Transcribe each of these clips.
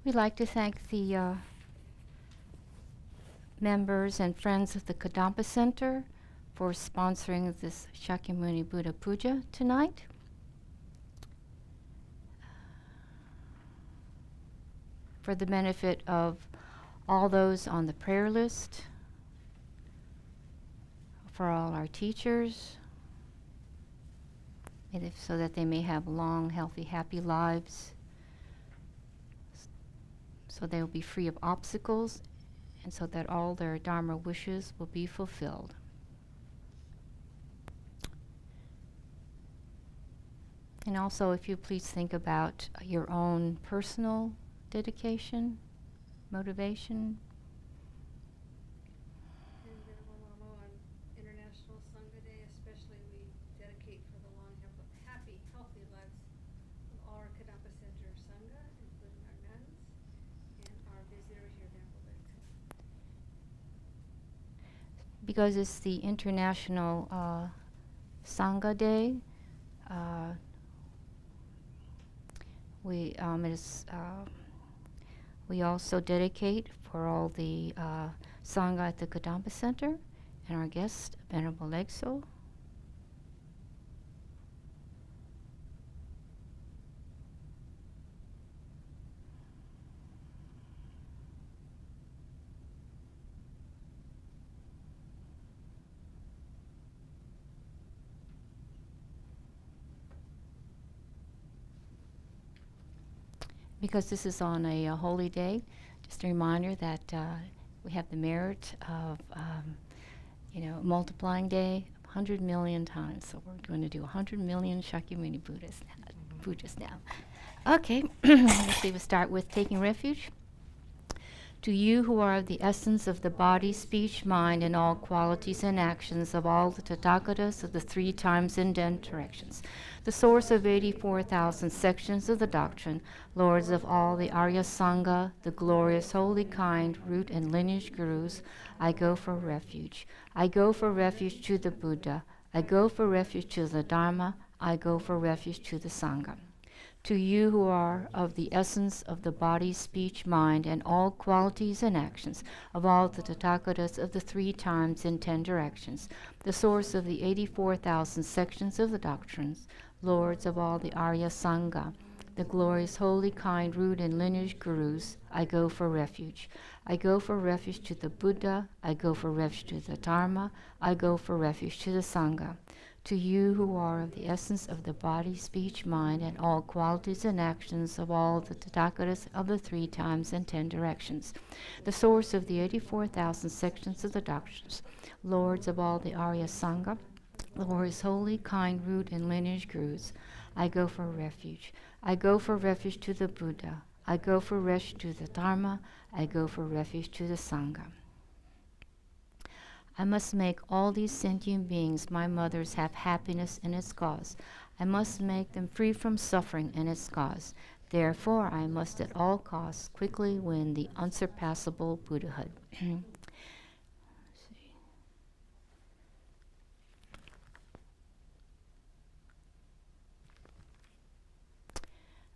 We'd like to thank the members and friends of the Kadampa Center for sponsoring this Shakyamuni Buddha Puja tonight. For the benefit of all those on the prayer list, for all our teachers, so that they may have long, healthy, happy lives, so they will be free of obstacles, and so that all their Dharma wishes will be fulfilled. And also, if you please think about your own personal dedication, motivation. And Lama, on International Sangha Day especially, we dedicate for the long, happy, healthy lives of all our Kadampa Center Sangha, including our nuns and our visitors here in Rinpoche. Because it's the International Sangha Day, we also dedicate for all the Sangha at the Kadampa Center and our guest, Venerable Legso. Because this is on a holy day, just a reminder that we have the merit of, multiplying day 100 million times. So we're going to do 100 million Shakyamuni Pujas now. Okay, let's see, we'll start with taking refuge. To you who are of the essence of the body, speech, mind, and all qualities and actions of all the Tathagatas of the 3 times and 10 directions, the source of 84,000 sections of the doctrine, lords of all the Arya Sangha, the glorious, holy, kind, root and lineage gurus, I go for refuge. I go for refuge to the Buddha. I go for refuge to the Dharma. I go for refuge to the Sangha. To you who are of the essence of the body, speech, mind, and all qualities and actions of all the Tathagatas of the 3 times and 10 directions, the source of the 84,000 sections of the doctrines, lords of all the Arya Sangha, the glorious, holy, kind, root, and lineage gurus, I go for refuge. I go for refuge to the Buddha. I go for refuge to the Dharma. I go for refuge to the Sangha. To you who are of the essence of the body, speech, mind, and all qualities and actions of all the Tathagatas of the 3 times and 10 directions, the source of the 84,000 sections of the doctrines, lords of all the Arya Sangha, glorious, holy, kind, root, and lineage gurus, I go for refuge. I go for refuge to the Buddha. I go for refuge to the Dharma. I go for refuge to the Sangha. I must make all these sentient beings, my mothers, have happiness in its cause. I must make them free from suffering in its cause. Therefore, I must at all costs quickly win the unsurpassable Buddhahood.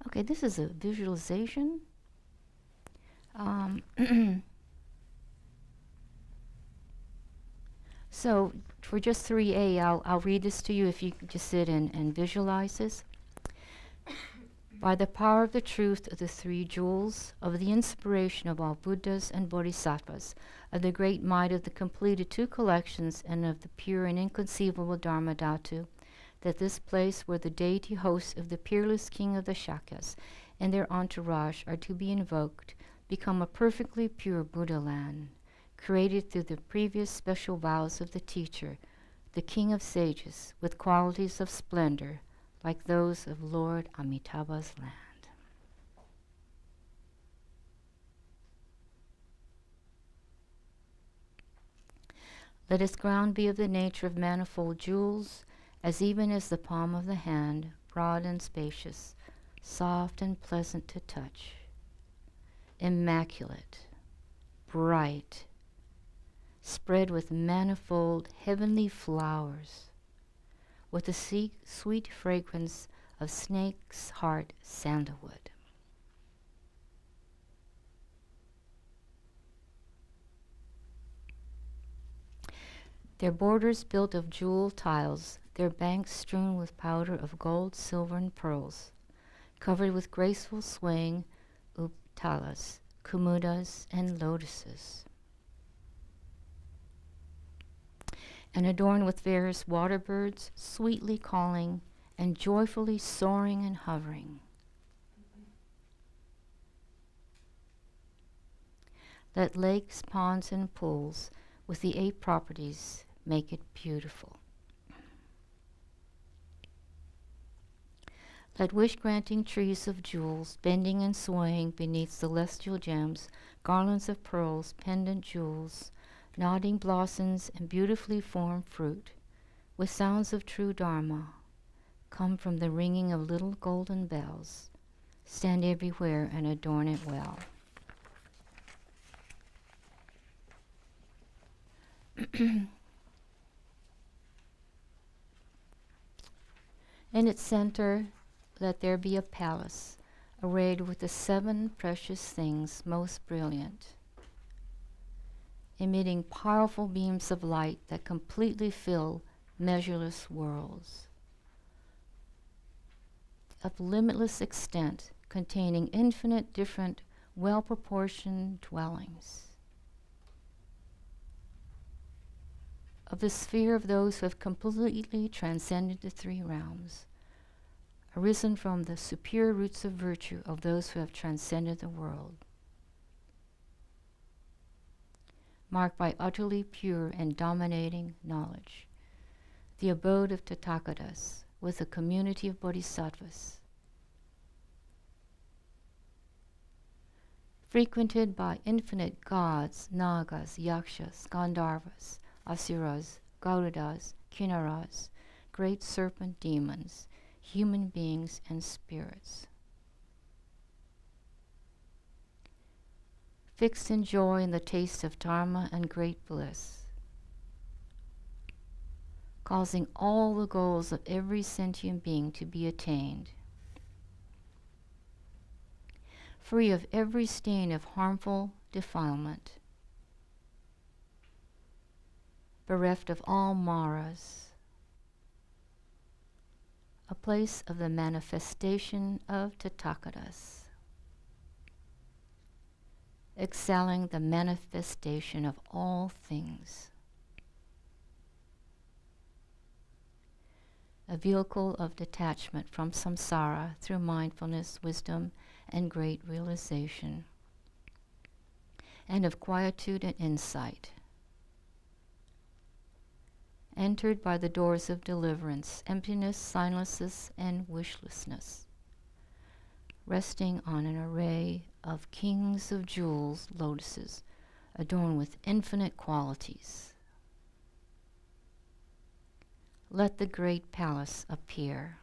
Okay, this is a visualization. So for just 3A, I'll read this to you if you can just sit and visualize this. By the power of the truth of the 3 jewels, of the inspiration of all Buddhas and Bodhisattvas, of the great might of the completed 2 collections, and of the pure and inconceivable Dharma Dhatu, that this place where the deity hosts of the peerless king of the Shakyas and their entourage are to be invoked, become a perfectly pure Buddha land, created through the previous special vows of the teacher, the king of sages, with qualities of splendor, like those of Lord Amitabha's land. Let its ground be of the nature of manifold jewels, as even as the palm of the hand, broad and spacious, soft and pleasant to touch, immaculate, bright, spread with manifold heavenly flowers, with the sweet fragrance of snake's heart sandalwood. Their borders built of jewel tiles, their banks strewn with powder of gold, silver, and pearls, covered with graceful swaying uptalas, kumudas, and lotuses, and adorned with various water birds, sweetly calling and joyfully soaring and hovering. Let lakes, ponds, and pools with the 8 properties make it beautiful. Let wish-granting trees of jewels, bending and swaying beneath celestial gems, garlands of pearls, pendant jewels, nodding blossoms, and beautifully formed fruit, with sounds of true Dharma, come from the ringing of little golden bells, stand everywhere and adorn it well. In its center, let there be a palace, arrayed with the 7 precious things most brilliant, emitting powerful beams of light that completely fill measureless worlds, of limitless extent, containing infinite different, well-proportioned dwellings, of the sphere of those who have completely transcended the 3 realms, arisen from the superior roots of virtue of those who have transcended the world, marked by utterly pure and dominating knowledge, the abode of Tathagatas with a community of bodhisattvas, frequented by infinite gods, nagas, yakshas, gandharvas, asuras, garudas, kinnaras, great serpent demons, human beings, and spirits. Fixed in joy in the taste of Dharma and great bliss, causing all the goals of every sentient being to be attained, free of every stain of harmful defilement, bereft of all maras, a place of the manifestation of Tathagatas, excelling the manifestation of all things, a vehicle of detachment from samsara through mindfulness, wisdom, and great realization, and of quietude and insight, entered by the doors of deliverance, emptiness, silences, and wishlessness, resting on an array of kings of jewels, lotuses, adorned with infinite qualities. Let the great palace appear.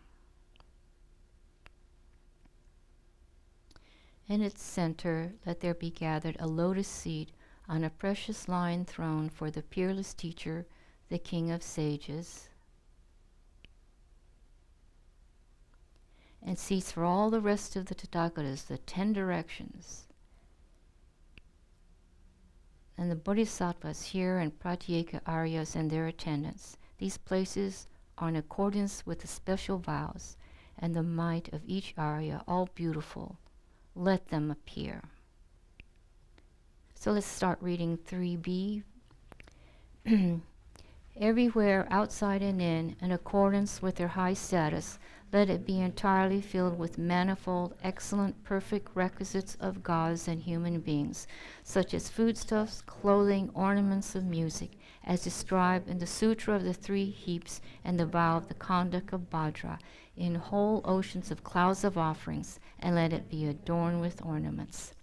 In its center, let there be gathered a lotus seat on a precious lion throne for the peerless teacher, the king of sages, and seats for all the rest of the Tathagatas, the 10 directions, and the bodhisattvas here and pratyeka aryas and their attendants. These places are in accordance with the special vows and the might of each arya, all beautiful. Let them appear. So let's start reading 3b. Everywhere, outside and in accordance with their high status, let it be entirely filled with manifold, excellent, perfect requisites of gods and human beings, such as foodstuffs, clothing, ornaments of music, as described in the Sutra of the 3 Heaps and the vow of the conduct of Bhadra, in whole oceans of clouds of offerings, and let it be adorned with ornaments.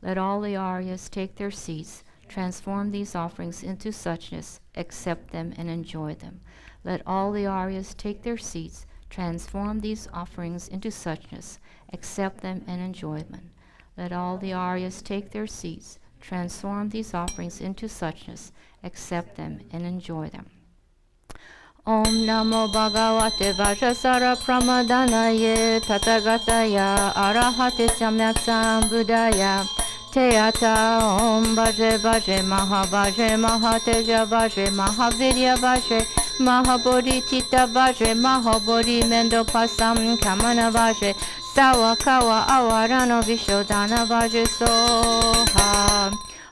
Let all the Aryas take their seats, transform these offerings into suchness, accept them, and enjoy them. Let all the Aryas take their seats, transform these offerings into suchness, accept them, and enjoy them. Let all the Aryas take their seats, transform these offerings into suchness, accept them, and enjoy them. Om Namo Bhagavate Vajrasara Pramadanaye Tathagataya Arahate Samyak Sambuddhaya Teata Om Bhaje Bhaje Maha Bhaje Mahateja Bhaje Mahavidya Bhaje Mahabodhicitta Bhaje Mahabodhi Mendo Pasam Kamana Bhaje Sawakawa Awarano Vishodhana Bhaje Soha.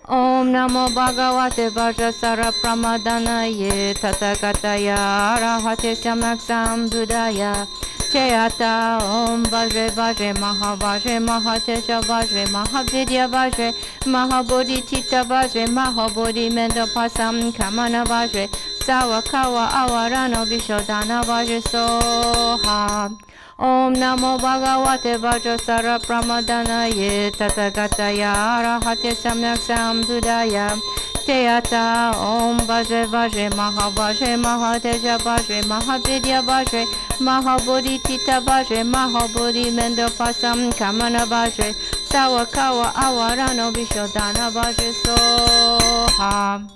Om Namo Bhagavate Vajrasara Pramadanaye Tathagataya Arahate Samyaksam Buddhaya Cheyata Om Bhaje Bhaje Maha Bhaje Mahateja Bhaje Mahavidya Bhaje Mahabodhicitta Bhaje Mahabodhi Mendo Pasam Kamana Bhaje Sawakawa Awarano Vishodhana Bhaje Soha. Om Namo Bhagavate Vajrasara Pramadanaye Tathagataya Arahate Samyaksam Buddhaya Teata Om Bhaje Bhaje Maha Bhaje Mahateja Bhaje Mahavidya Bhaje Mahabodhicitta Bhaje Mahabodhi Mendo Pasam Kamana Bhaje Sawakawa Awarano Vishodhana Bhaje Soha.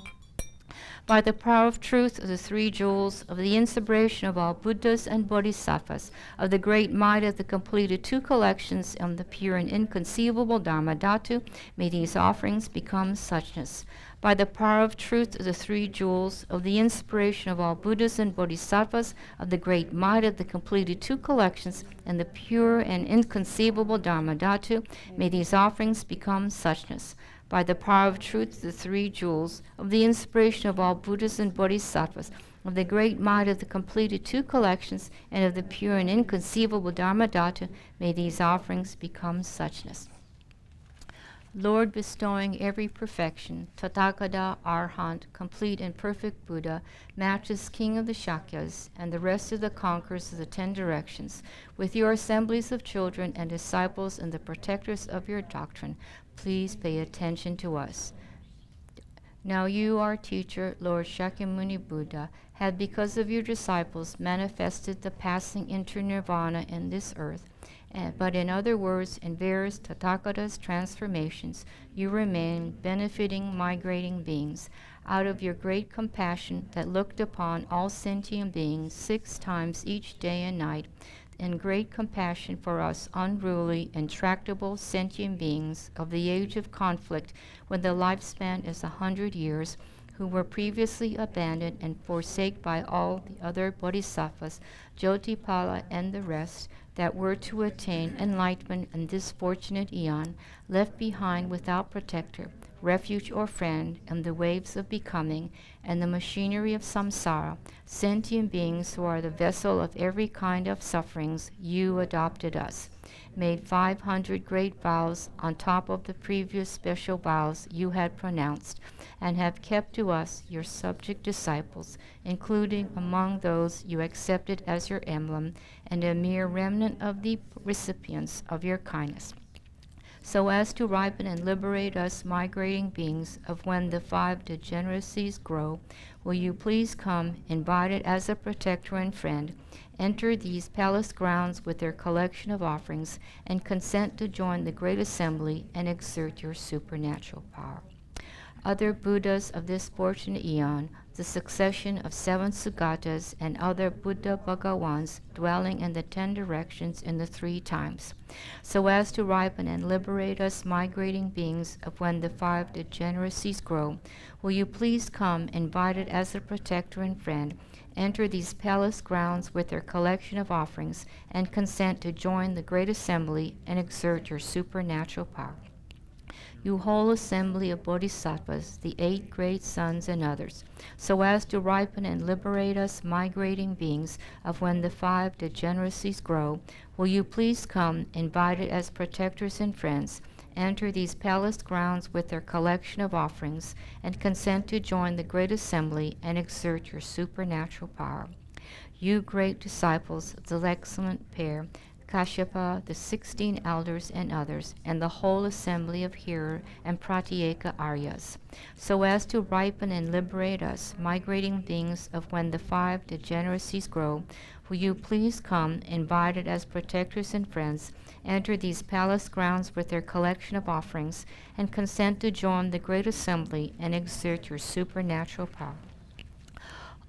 By the power of truth of the three jewels, of the inspiration of all Buddhas and Bodhisattvas, of the great might of the completed two collections, and the pure and inconceivable Dharma Dhatu, may these offerings become suchness. By the power of truth of the three jewels, of the inspiration of all Buddhas and Bodhisattvas, of the great might of the completed two collections, and the pure and inconceivable Dharma Dhatu, may these offerings become suchness. By the power of truth, the three jewels, of the inspiration of all Buddhas and Bodhisattvas, of the great might of the completed two collections, and of the pure and inconceivable Dharma Dhatu, may these offerings become suchness. Lord, bestowing every perfection, Tathagata, Arhat, complete and perfect Buddha, matchless King of the Shakyas, and the rest of the conquerors of the 10 directions, with your assemblies of children and disciples and the protectors of your doctrine, please pay attention to us. Now you, our teacher, Lord Shakyamuni Buddha, have because of your disciples manifested the passing into nirvana in this earth, but in other words, in various Tathagatas transformations, you remain benefiting migrating beings. Out of your great compassion that looked upon all sentient beings 6 times each day and night, and great compassion for us unruly, intractable sentient beings of the age of conflict, when the lifespan is 100 years, who were previously abandoned and forsaken by all the other bodhisattvas, Jyotipala and the rest, that were to attain enlightenment in this fortunate eon, left behind without protector, refuge or friend in the waves of becoming and the machinery of samsara, sentient beings who are the vessel of every kind of sufferings, you adopted us, made 500 great vows on top of the previous special vows you had pronounced, and have kept to us, your subject disciples, including among those you accepted as your emblem, and a mere remnant of the recipients of your kindness, so as to ripen and liberate us migrating beings of when the 5 degeneracies grow, will you please come, invited as a protector and friend, enter these palace grounds with their collection of offerings, and consent to join the great assembly and exert your supernatural power. Other Buddhas of this fortunate eon, the succession of 7 Sugatas and other Buddha Bhagawans dwelling in the 10 directions in the 3 times, so as to ripen and liberate us migrating beings of when the 5 degeneracies grow, will you please come, invited as a protector and friend, enter these palace grounds with their collection of offerings, and consent to join the great assembly and exert your supernatural power. You whole assembly of bodhisattvas, the 8 great sons and others, so as to ripen and liberate us migrating beings of when the 5 degeneracies grow, will you please come, invited as protectors and friends, enter these palace grounds with their collection of offerings, and consent to join the great assembly and exert your supernatural power. You great disciples of the excellent pair, Kashyapa, the 16 elders and others, and the whole assembly of hearer and pratyeka Aryas, so as to ripen and liberate us, migrating beings of when the 5 degeneracies grow, will you please come, invited as protectors and friends, enter these palace grounds with their collection of offerings, and consent to join the great assembly and exert your supernatural power.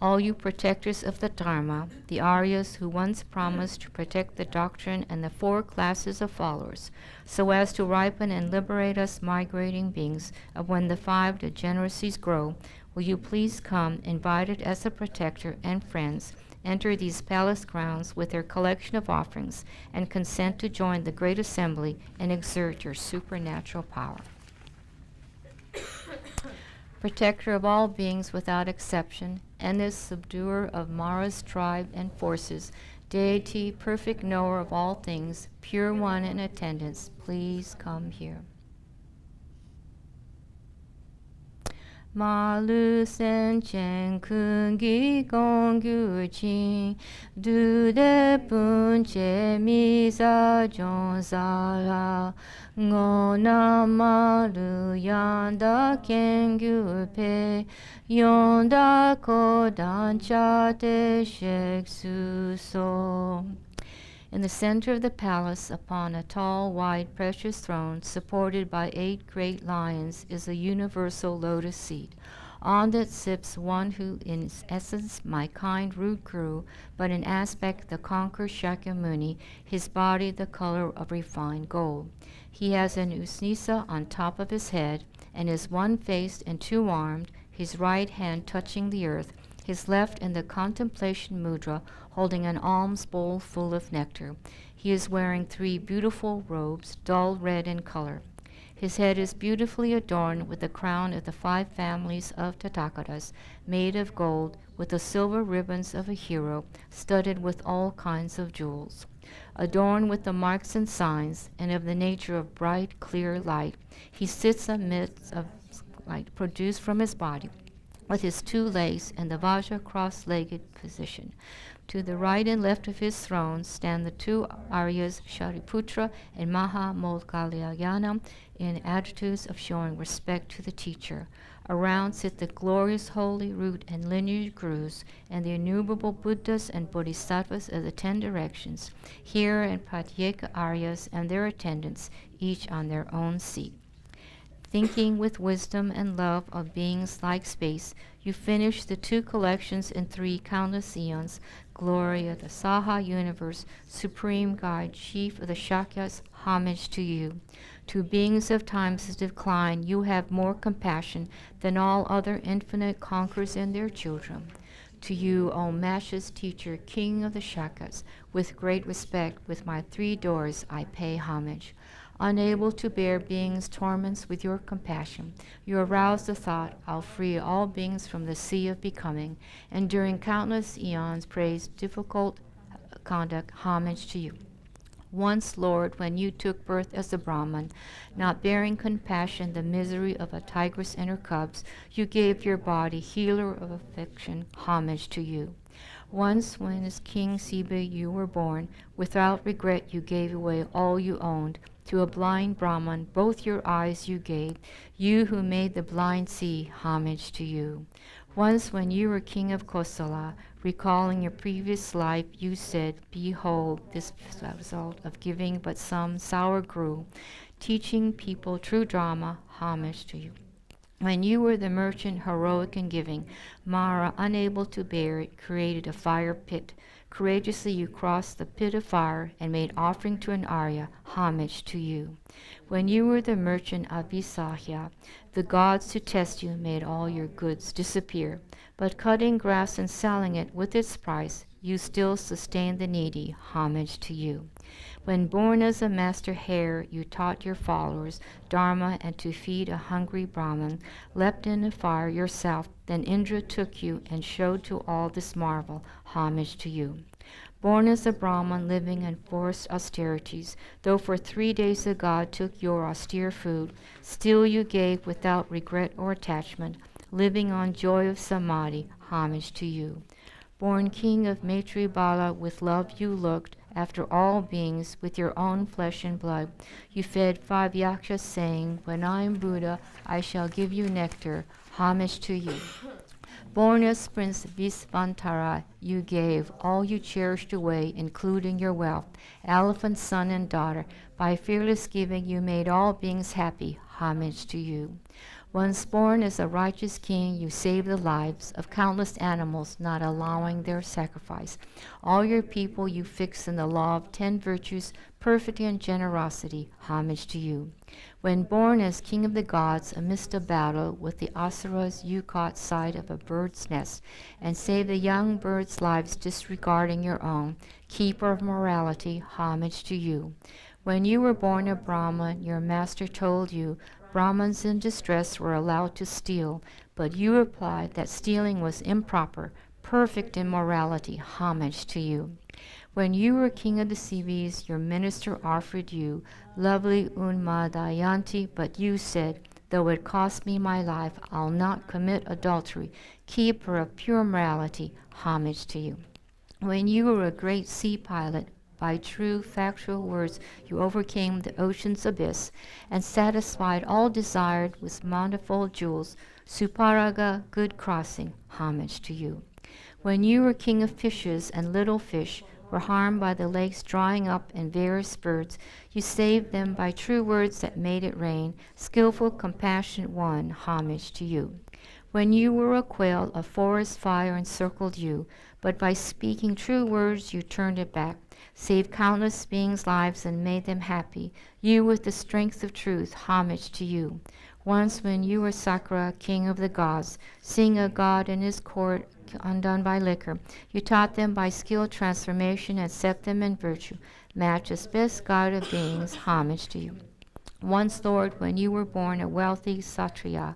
all you protectors of the Dharma, the Aryas who once promised to protect the doctrine and the 4 classes of followers, so as to ripen and liberate us migrating beings of when the 5 degeneracies grow, will you please come, invited as a protector and friends, enter these palace grounds with their collection of offerings, and consent to join the great assembly and exert your supernatural power. Protector of all beings without exception, endless subduer of Mara's tribe and forces, deity, perfect knower of all things, pure one in attendance, please come here. Malu sentient kungi gongyu chin, du de punche misa jonsara, ngona malu yanda kengyu pe, yonda kodan cha te shek su so. In the center of the palace, upon a tall, wide, precious throne, supported by 8 great lions, is a universal lotus seat. On that sits one who, in essence, my kind root guru, but in aspect the conqueror Shakyamuni, his body the color of refined gold. He has an usnisa on top of his head, and is one-faced and 2-armed, his right hand touching the earth, his left in the contemplation mudra, holding an alms bowl full of nectar. He is wearing 3 beautiful robes, dull red in color. His head is beautifully adorned with the crown of the 5 families of Tathagatas, made of gold, with the silver ribbons of a hero, studded with all kinds of jewels. Adorned with the marks and signs, and of the nature of bright, clear light, he sits amidst of light produced from his body, with his 2 legs in the Vajra cross-legged position. To the right and left of his throne stand the 2 Aryas, Shariputra and Mahamodgalayana, in attitudes of showing respect to the teacher. Around sit the glorious holy root and lineage gurus, and the innumerable Buddhas and Bodhisattvas of the 10 directions, here and Pratyeka Aryas and their attendants, each on their own seat. Thinking with wisdom and love of beings like space, you finish the 2 collections in 3 countless eons, glory of the Saha universe, supreme guide, chief of the Shakyas, homage to you. To beings of time's decline, you have more compassion than all other infinite conquerors and their children. To you, O Masha's teacher, king of the Shakyas, with great respect, with my 3 doors, I pay homage. Unable to bear beings' torments with your compassion, you arouse the thought, I'll free all beings from the sea of becoming, and during countless eons praise difficult conduct, homage to you. Once, Lord, when you took birth as a Brahman, not bearing compassion the misery of a tigress and her cubs, you gave your body, healer of affliction, homage to you. Once, when as King Siba you were born, without regret you gave away all you owned. To a blind Brahman both your eyes you gave, you who made the blind see, homage to you. Once, when you were king of Kosala, recalling your previous life, you said, behold, this result of giving but some sour grew, teaching people true Dharma, homage to you. When you were the merchant heroic in giving, Mara, unable to bear it, created a fire pit. Courageously you crossed the pit of fire and made offering to an Arya, homage to you. When you were the merchant of Visahya, the gods to test you made all your goods disappear. But cutting grass and selling it with its price, you still sustained the needy, homage to you. When born as a master hare, you taught your followers Dharma and to feed a hungry Brahman, leapt in the fire yourself, then Indra took you and showed to all this marvel, homage to you. Born as a Brahman, living in forced austerities, though for 3 days a god took your austere food, still you gave without regret or attachment, living on joy of samadhi, homage to you. Born king of Maitri Bala, with love you looked after all beings with your own flesh and blood. You fed 5 yakshas, saying, when I am Buddha, I shall give you nectar, homage to you. Born as Prince Visvantara, you gave all you cherished away, including your wealth, elephant, son, and daughter. By fearless giving, you made all beings happy, homage to you. Once born as a righteous king, you saved the lives of countless animals, not allowing their sacrifice. All your people you fixed in the law of 10 virtues, perfect in generosity. Homage to you. When born as king of the gods, amidst a battle with the asuras, you caught sight of a bird's nest and saved the young birds' lives, disregarding your own. Keeper of morality, homage to you. When you were born a Brahman, your master told you Brahmins in distress were allowed to steal, but you replied that stealing was improper, perfect in morality. Homage to you. When you were king of the Sivis, your minister offered you lovely Unmadayanti, but you said, though it cost me my life, I'll not commit adultery. Keeper of pure morality, homage to you. When you were a great sea pilot, by true factual words you overcame the ocean's abyss and satisfied all desired with manifold jewels. Suparaga, good crossing, homage to you. When you were king of fishes and little fish were harmed by the lakes drying up and various birds, you saved them by true words that made it rain. Skillful, compassionate one, homage to you. When you were a quail, a forest fire encircled you, but by speaking true words you turned it back, saved countless beings' lives and made them happy. You with the strength of truth, homage to you. Once when you were Sakra, king of the gods, seeing a god in his court undone by liquor, you taught them by skilled transformation and set them in virtue. Match as best god of beings, homage to you. Once, Lord, when you were born a wealthy Satriya,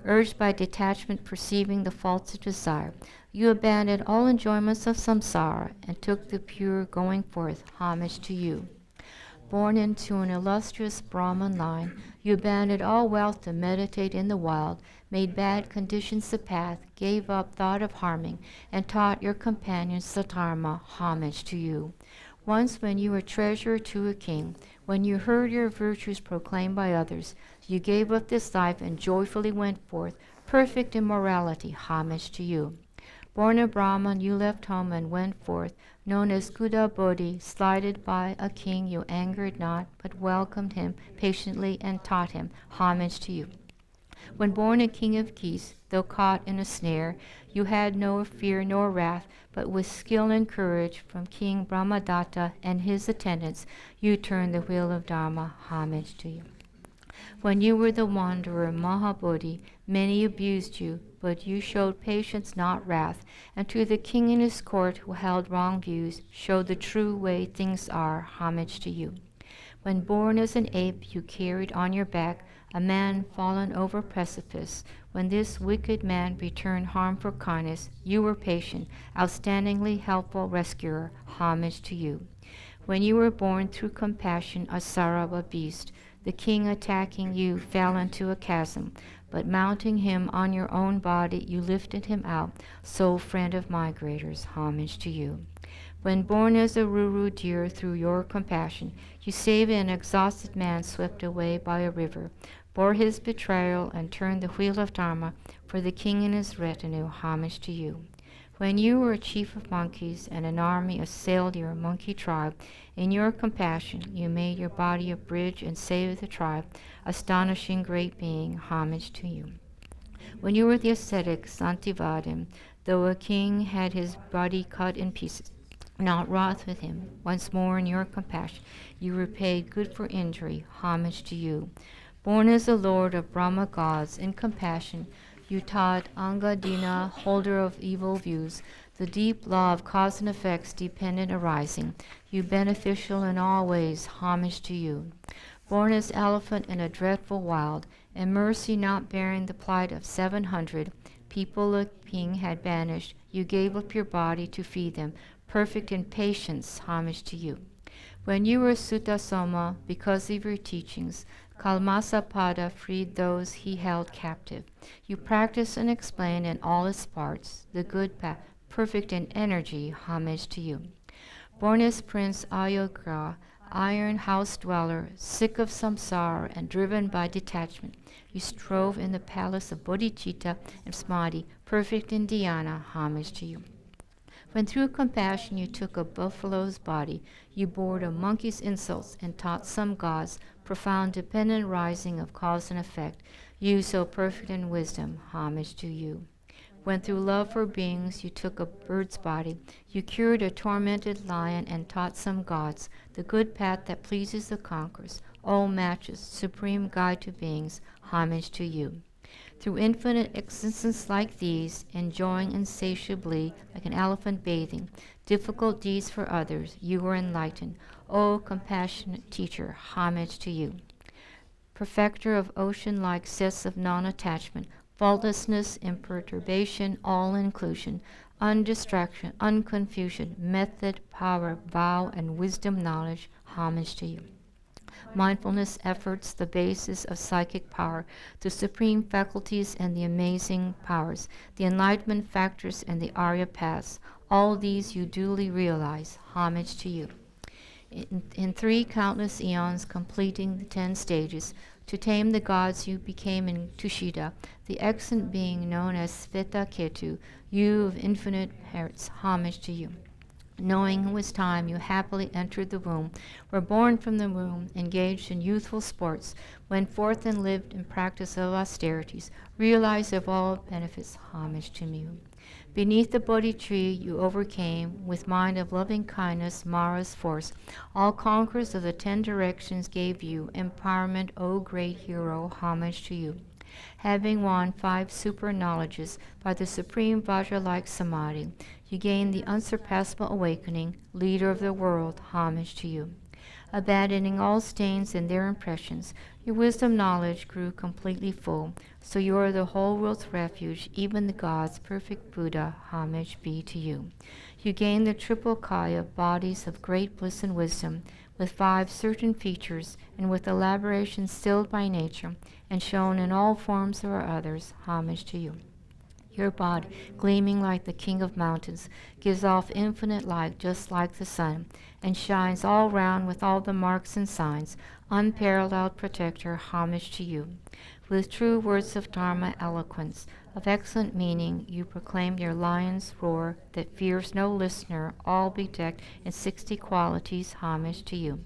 urged by detachment, perceiving the faults of desire, you abandoned all enjoyments of samsara and took the pure going forth. Homage to you. Born into an illustrious Brahman line, you abandoned all wealth to meditate in the wild, made bad conditions the path, gave up thought of harming, and taught your companions the Dharma. Homage to you. Once when you were treasurer to a king, when you heard your virtues proclaimed by others, you gave up this life and joyfully went forth, perfect in morality. Homage to you. Born a Brahman, you left home and went forth, known as Kuda Bodhi. Slighted by a king, you angered not, but welcomed him patiently and taught him. Homage to you. When born a king of geese, though caught in a snare, you had no fear nor wrath, but with skill and courage from King Brahmadatta and his attendants, you turned the wheel of Dharma. Homage to you. When you were the wanderer Mahabodhi, many abused you, but you showed patience, not wrath, and to the king in his court who held wrong views, showed the true way things are. Homage to you. When born as an ape, you carried on your back a man fallen over precipice. When this wicked man returned harm for kindness, you were patient, outstandingly helpful rescuer. Homage to you. When you were born through compassion, a Sarava beast, the king attacking you fell into a chasm, but mounting him on your own body, you lifted him out. Soul friend of migrators, homage to you. When born as a Ruru deer through your compassion, you saved an exhausted man swept away by a river, bore his betrayal, and turned the wheel of Dharma for the king and his retinue. Homage to you. When you were a chief of monkeys and an army assailed your monkey tribe, in your compassion you made your body a bridge and saved the tribe. Astonishing great being, homage to you. When you were the ascetic Santivadim, though a king had his body cut in pieces, not wroth with him, once more in your compassion you repaid good for injury. Homage to you. Born as the lord of Brahma gods, in compassion you taught Angadina, holder of evil views, the deep law of cause and effects dependent arising. You beneficial in all ways, homage to you. Born as elephant in a dreadful wild, in mercy not bearing the plight of 700 people the king had banished, you gave up your body to feed them, perfect in patience. Homage to you. When you were Sutta Soma, because of your teachings, Kalmasapada freed those he held captive. You practice and explain in all its parts the good path, perfect in energy. Homage to you. Born as Prince Ayogra, iron house dweller, sick of samsara and driven by detachment, you strove in the palace of bodhicitta and samadhi, perfect in dhyana. Homage to you. When through compassion you took a buffalo's body, you bore a monkey's insults and taught some gods profound dependent rising of cause and effect. You so perfect in wisdom, homage to you. When through love for beings you took a bird's body, you cured a tormented lion and taught some gods the good path that pleases the conquerors. O matchless, supreme guide to beings, homage to you. Through infinite existence like these, enjoying insatiably like an elephant bathing, difficult deeds for others, you were enlightened. O compassionate teacher, homage to you. Perfecter of ocean-like sets of non-attachment, faultlessness, imperturbation, all-inclusion, undistraction, unconfusion, method, power, vow, and wisdom knowledge, homage to you. Mindfulness efforts, the basis of psychic power, the supreme faculties and the amazing powers, the enlightenment factors and the Arya paths, all these you duly realize, homage to you. In 3 countless eons completing the 10 stages, to tame the gods you became in Tushita, the excellent being known as Sveta Ketu, you of infinite merits, homage to you. Knowing it was time, you happily entered the womb, were born from the womb, engaged in youthful sports, went forth and lived in practice of austerities, realized of all benefits, homage to you. Beneath the Bodhi tree you overcame, with mind of loving kindness, Mara's force. All conquerors of the 10 directions gave you empowerment, O great hero, homage to you. Having won 5 super knowledges by the supreme Vajra-like samadhi, you gained the unsurpassable awakening, leader of the world, homage to you. Abandoning all stains and their impressions, your wisdom knowledge grew completely full, so you are the whole world's refuge, even the gods, perfect Buddha, homage be to you. You gained the triple kaya, bodies of great bliss and wisdom, with 5 certain features, and with elaboration stilled by nature, and shown in all forms or others, homage to you. Your body, gleaming like the king of mountains, gives off infinite light just like the sun, and shines all round with all the marks and signs, unparalleled protector, homage to you. With true words of Dharma eloquence, of excellent meaning, you proclaim your lion's roar that fears no listener, all bedecked in 60 qualities, homage to you.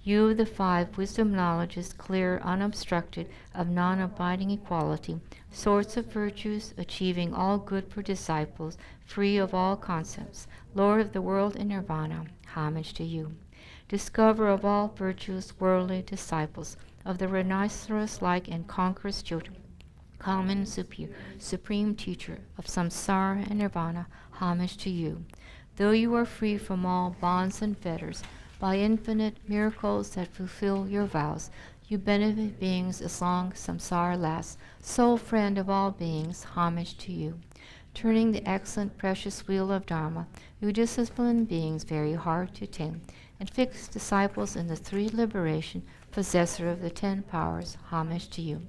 You of the 5 wisdom knowledges, clear, unobstructed, of non-abiding equality, source of virtues, achieving all good for disciples, free of all concepts, Lord of the world in nirvana, homage to you. Discover of all virtues, worldly disciples, of the rhinoceros-like and conqueror's children, common superior, supreme teacher of samsara and nirvana, homage to you. Though you are free from all bonds and fetters, by infinite miracles that fulfill your vows, you benefit beings as long samsara lasts, sole friend of all beings, homage to you. Turning the excellent precious wheel of Dharma, you discipline beings very hard to tame, and fix disciples in the 3 liberation, possessor of the 10 powers, homage to you.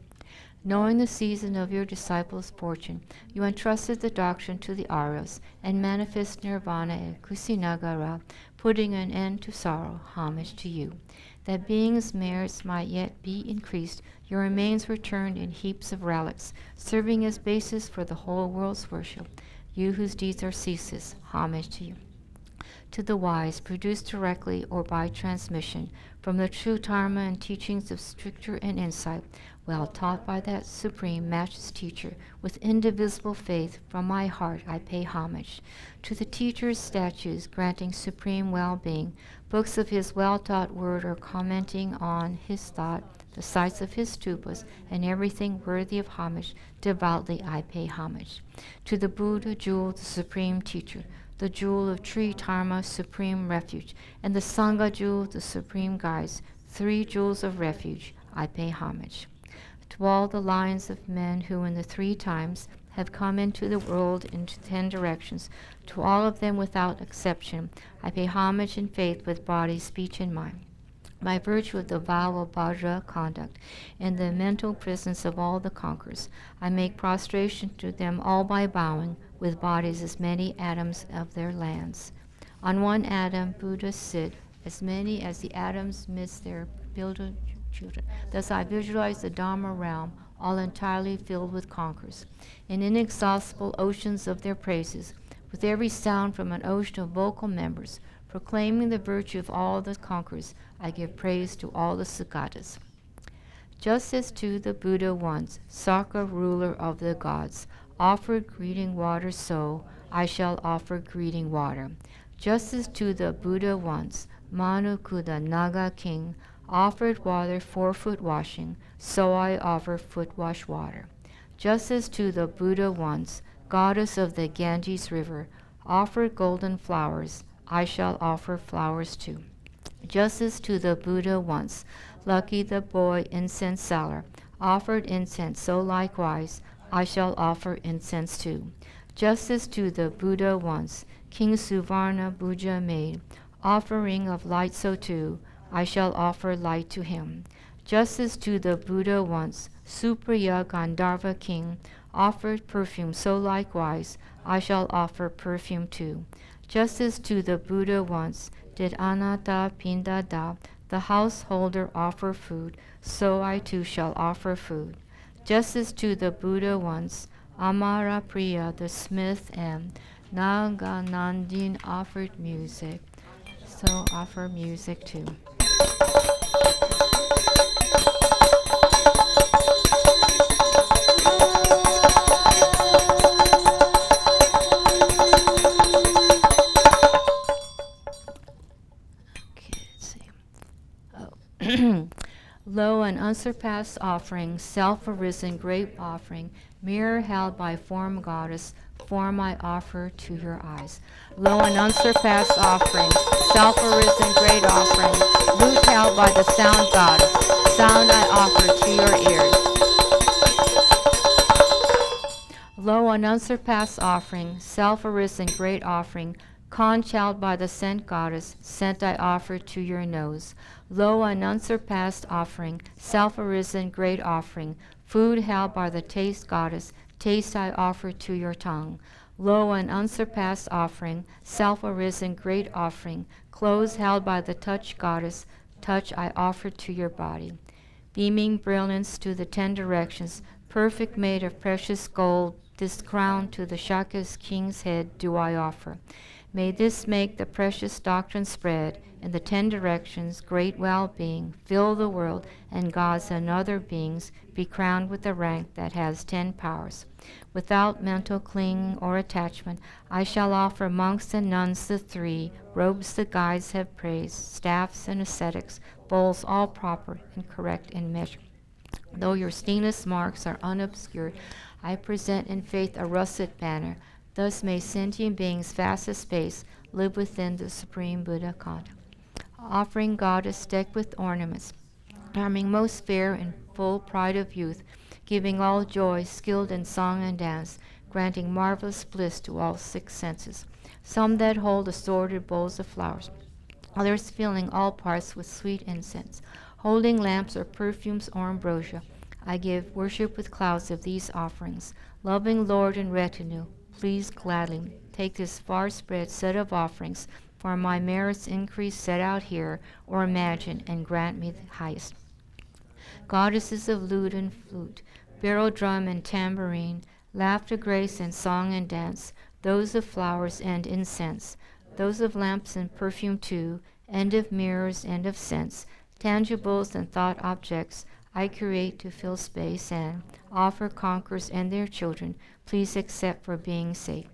Knowing the season of your disciples' fortune, you entrusted the doctrine to the Aryas, and manifest nirvana at Kusinagara, putting an end to sorrow, homage to you. That beings' merits might yet be increased, your remains were turned in heaps of relics, serving as basis for the whole world's worship. You whose deeds are ceaseless, homage to you. To the wise, produced directly or by transmission, from the true Dharma and teachings of scripture and insight, well taught by that supreme matchless teacher, with indivisible faith, from my heart I pay homage. To the teacher's statues, granting supreme well-being, books of his well-taught word or commenting on his thought, the sites of his stupas, and everything worthy of homage, devoutly I pay homage. To the Buddha jewel, the supreme teacher, the jewel of Tree Dharma, supreme refuge, and the Sangha jewel, the supreme guides, 3 jewels of refuge, I pay homage. To all the lines of men who in the 3 times have come into the world into 10 directions, to all of them without exception, I pay homage in faith with body, speech, and mind. By virtue of the vow of Vajra conduct and the mental presence of all the conquerors, I make prostration to them all by bowing, with bodies as many atoms of their lands. On one atom Buddhas sit, as many as the atoms midst their builder children. Thus I visualize the Dharma realm, all entirely filled with conquerors, in inexhaustible oceans of their praises, with every sound from an ocean of vocal members, proclaiming the virtue of all the conquerors. I give praise to all the Sukhatas. Just as to the Buddha once, Saka, ruler of the gods, offered greeting water, so I shall offer greeting water. Just as to the Buddha once, Manu Kuda Naga king, offered water for foot washing, so I offer foot wash water. Just as to the Buddha once, goddess of the Ganges river, offered golden flowers, I shall offer flowers too. Just as to the Buddha once, Lucky the boy incense seller, offered incense, so likewise I shall offer incense too. Just as to the Buddha once, King Suvarna Puja made, offering of light, so too I shall offer light to him. Just as to the Buddha once, Supriya Gandharva king, offered perfume, so likewise I shall offer perfume too. Just as to the Buddha once did Anatta Pindada, the householder, offer food, so I too shall offer food. Just as to the Buddha once, Amara Priya, the smith, and Naganandin offered music, so offer music too. Lo, an unsurpassed offering, self-arisen great offering, mirror held by form goddess, form I offer to your eyes. Lo, an unsurpassed offering, self-arisen great offering, lute held by the sound goddess, sound I offer to your ears. Lo, an unsurpassed offering, self-arisen great offering, conch held by the scent goddess, scent I offer to your nose. Lo, an unsurpassed offering, self-arisen great offering, food held by the taste goddess, taste I offer to your tongue. Lo, an unsurpassed offering, self-arisen great offering, clothes held by the touch goddess, touch I offer to your body. Beaming brilliance to the 10 directions, perfect made of precious gold, this crown to the Shaka's king's head do I offer. May this make the precious doctrine spread in the 10 directions, great well-being, fill the world, and gods and other beings be crowned with the rank that has 10 powers. Without mental clinging or attachment, I shall offer monks and nuns the 3, robes the guides have praised, staffs and ascetics, bowls all proper and correct in measure. Though your stainless marks are unobscured, I present in faith a russet banner. Thus may sentient beings vast as space live within the Supreme Buddha content. Offering goddess decked with ornaments, arming most fair in full pride of youth, giving all joy, skilled in song and dance, granting marvelous bliss to all 6 senses. Some that hold assorted bowls of flowers, others filling all parts with sweet incense, holding lamps or perfumes or ambrosia. I give worship with clouds of these offerings. Loving Lord and retinue, please gladly take this far spread set of offerings, for my merits increase set out here, or imagine, and grant me the highest. Goddesses of lute and flute, barrel drum and tambourine, laughter, grace, and song and dance, those of flowers and incense, those of lamps and perfume too, and of mirrors and of scents, tangibles and thought objects, I create to fill space and offer conquerors and their children, please accept for being safe.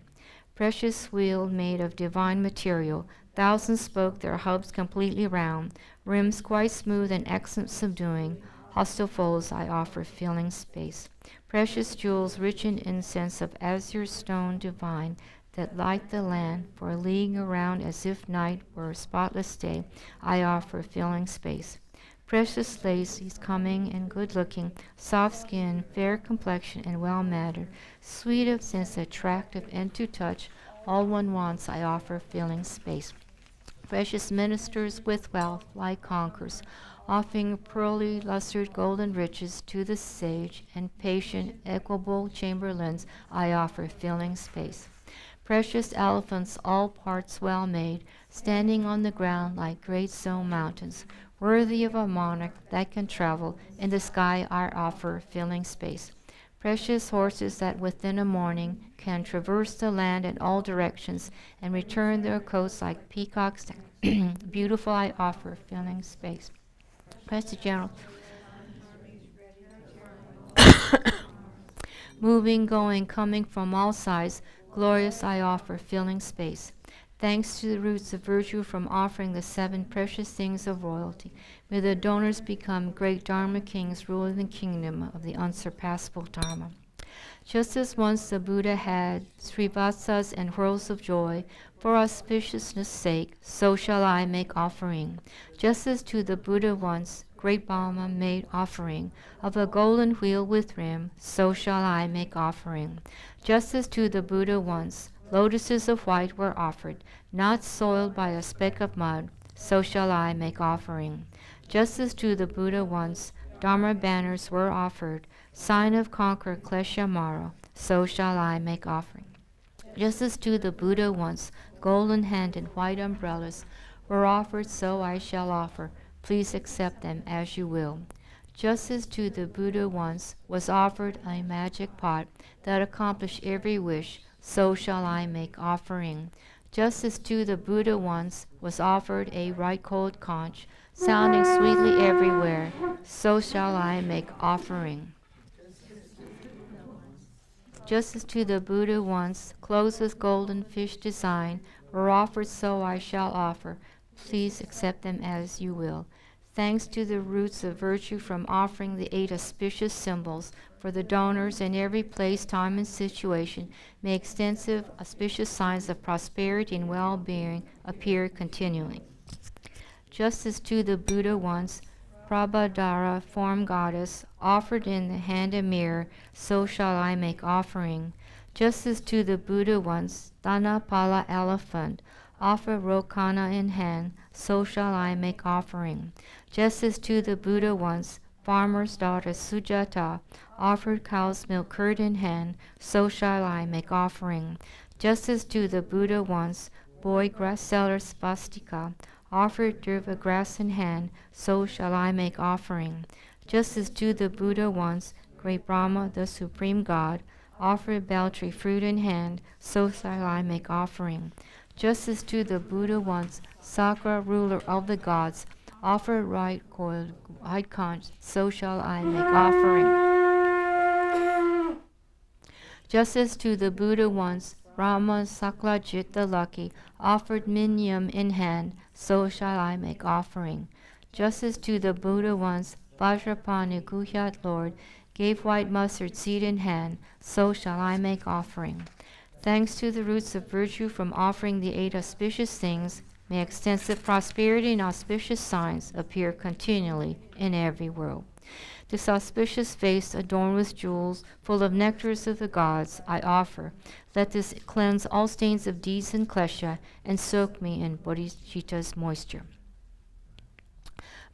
Precious wheel made of divine material, thousands spoke their hubs completely round, rims quite smooth and excellent subduing, hostile foes I offer filling space. Precious jewels rich in incense of azure stone divine, that light the land for a league around as if night were a spotless day, I offer filling space. Precious lace, he's coming and good-looking, soft skin, fair complexion, and well-mannered, sweet of sense, attractive, and to touch, all one wants I offer filling space. Precious ministers with wealth, like conquerors, offering pearly, lustered golden riches to the sage, and patient, equable chamberlains I offer filling space. Precious elephants, all parts well made, standing on the ground like great stone mountains, worthy of a monarch that can travel, in the sky I offer filling space. Precious horses that within a morning can traverse the land in all directions and return their coats like peacocks, beautiful I offer filling space. Precious general, moving, going, coming from all sides, glorious I offer, filling space. Thanks to the roots of virtue from offering the 7 precious things of royalty. May the donors become great Dharma kings ruling the kingdom of the unsurpassable Dharma. Just as once the Buddha had srivatsas and whirls of joy, for auspiciousness' sake, so shall I make offering. Just as to the Buddha once great Lama made offering of a golden wheel with rim, so shall I make offering. Just as to the Buddha once lotuses of white were offered, not soiled by a speck of mud, so shall I make offering. Just as to the Buddha once Dharma banners were offered, sign of conquer klesha mara, so shall I make offering. Just as to the Buddha once golden hand and white umbrellas were offered, so I shall offer. Please accept them as you will. Just as to the Buddha once was offered a magic pot that accomplished every wish, so shall I make offering. Just as to the Buddha once was offered a right cold conch, sounding sweetly everywhere, so shall I make offering. Just as to the Buddha once clothes with golden fish design were offered, so I shall offer. Please accept them as you will. Thanks to the roots of virtue from offering the 8 auspicious symbols for the donors in every place, time, and situation, may extensive auspicious signs of prosperity and well-being appear continually. Just as to the Buddha once Prabhadara, form goddess, offered in the hand a mirror, so shall I make offering. Just as to the Buddha once Dhanapala elephant, offer Rokana in hand, so shall I make offering. Just as to the Buddha once farmer's daughter Sujata, offered cow's milk curd in hand, so shall I make offering. Just as to the Buddha once boy grass seller Svastika, offered durva grass in hand, so shall I make offering. Just as to the Buddha once great Brahma, the supreme God, offered bel tree fruit in hand, so shall I make offering. Just as to the Buddha once Sakra, ruler of the gods, offered right coiled white conch, so shall I make offering. Just as to the Buddha once Brahma Saklajit the lucky, offered minyam in hand, so shall I make offering. Just as to the Buddha once Vajrapani Guhyat Lord gave white mustard seed in hand, so shall I make offering. Thanks to the roots of virtue from offering the 8 auspicious things, may extensive prosperity and auspicious signs appear continually in every world. This auspicious vase adorned with jewels, full of nectars of the gods, I offer. Let this cleanse all stains of deeds and klesha, and soak me in bodhicitta's moisture.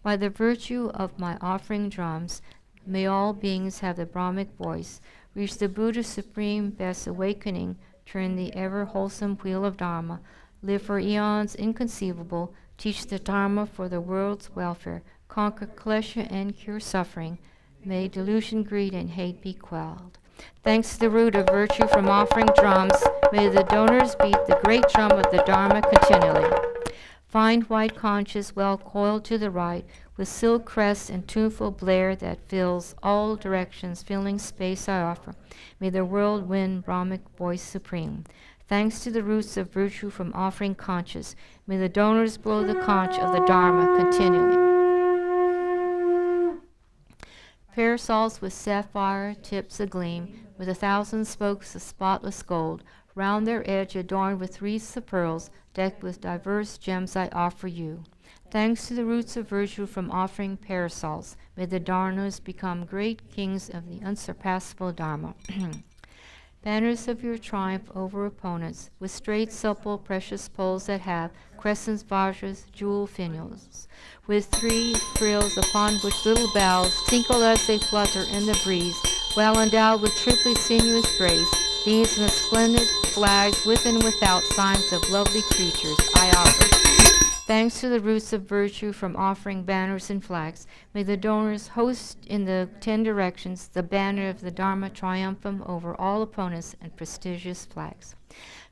By the virtue of my offering drums, may all beings have the Brahmic voice, reach the Buddha's supreme best awakening, turn the ever wholesome wheel of Dharma, live for eons inconceivable, teach the Dharma for the world's welfare, conquer klesha and cure suffering. May delusion, greed, and hate be quelled. Thanks to the root of virtue from offering drums, may the donors beat the great drum of the Dharma continually. Fine white conches well coiled to the right, with silk crests and tuneful blare that fills all directions, filling space I offer. May the world win Brahmic voice supreme. Thanks to the roots of virtue from offering conches, may the donors blow the conch of the Dharma continually. Parasols with sapphire tips agleam, with 1,000 spokes of spotless gold, round their edge adorned with wreaths of pearls, decked with diverse gems I offer you. Thanks to the roots of virtue from offering parasols, may the Dharmas become great kings of the unsurpassable Dharma. Banners of your triumph over opponents, with straight, supple, precious poles that have crescents, vajras, jewel finials, with 3 frills upon which little bells tinkle as they flutter in the breeze, well endowed with triply sinuous grace, these and the splendid flags with and without, signs of lovely creatures I offer. Thanks to the roots of virtue from offering banners and flags, may the donors host in the 10 directions the banner of the Dharma triumphant over all opponents and prestigious flags.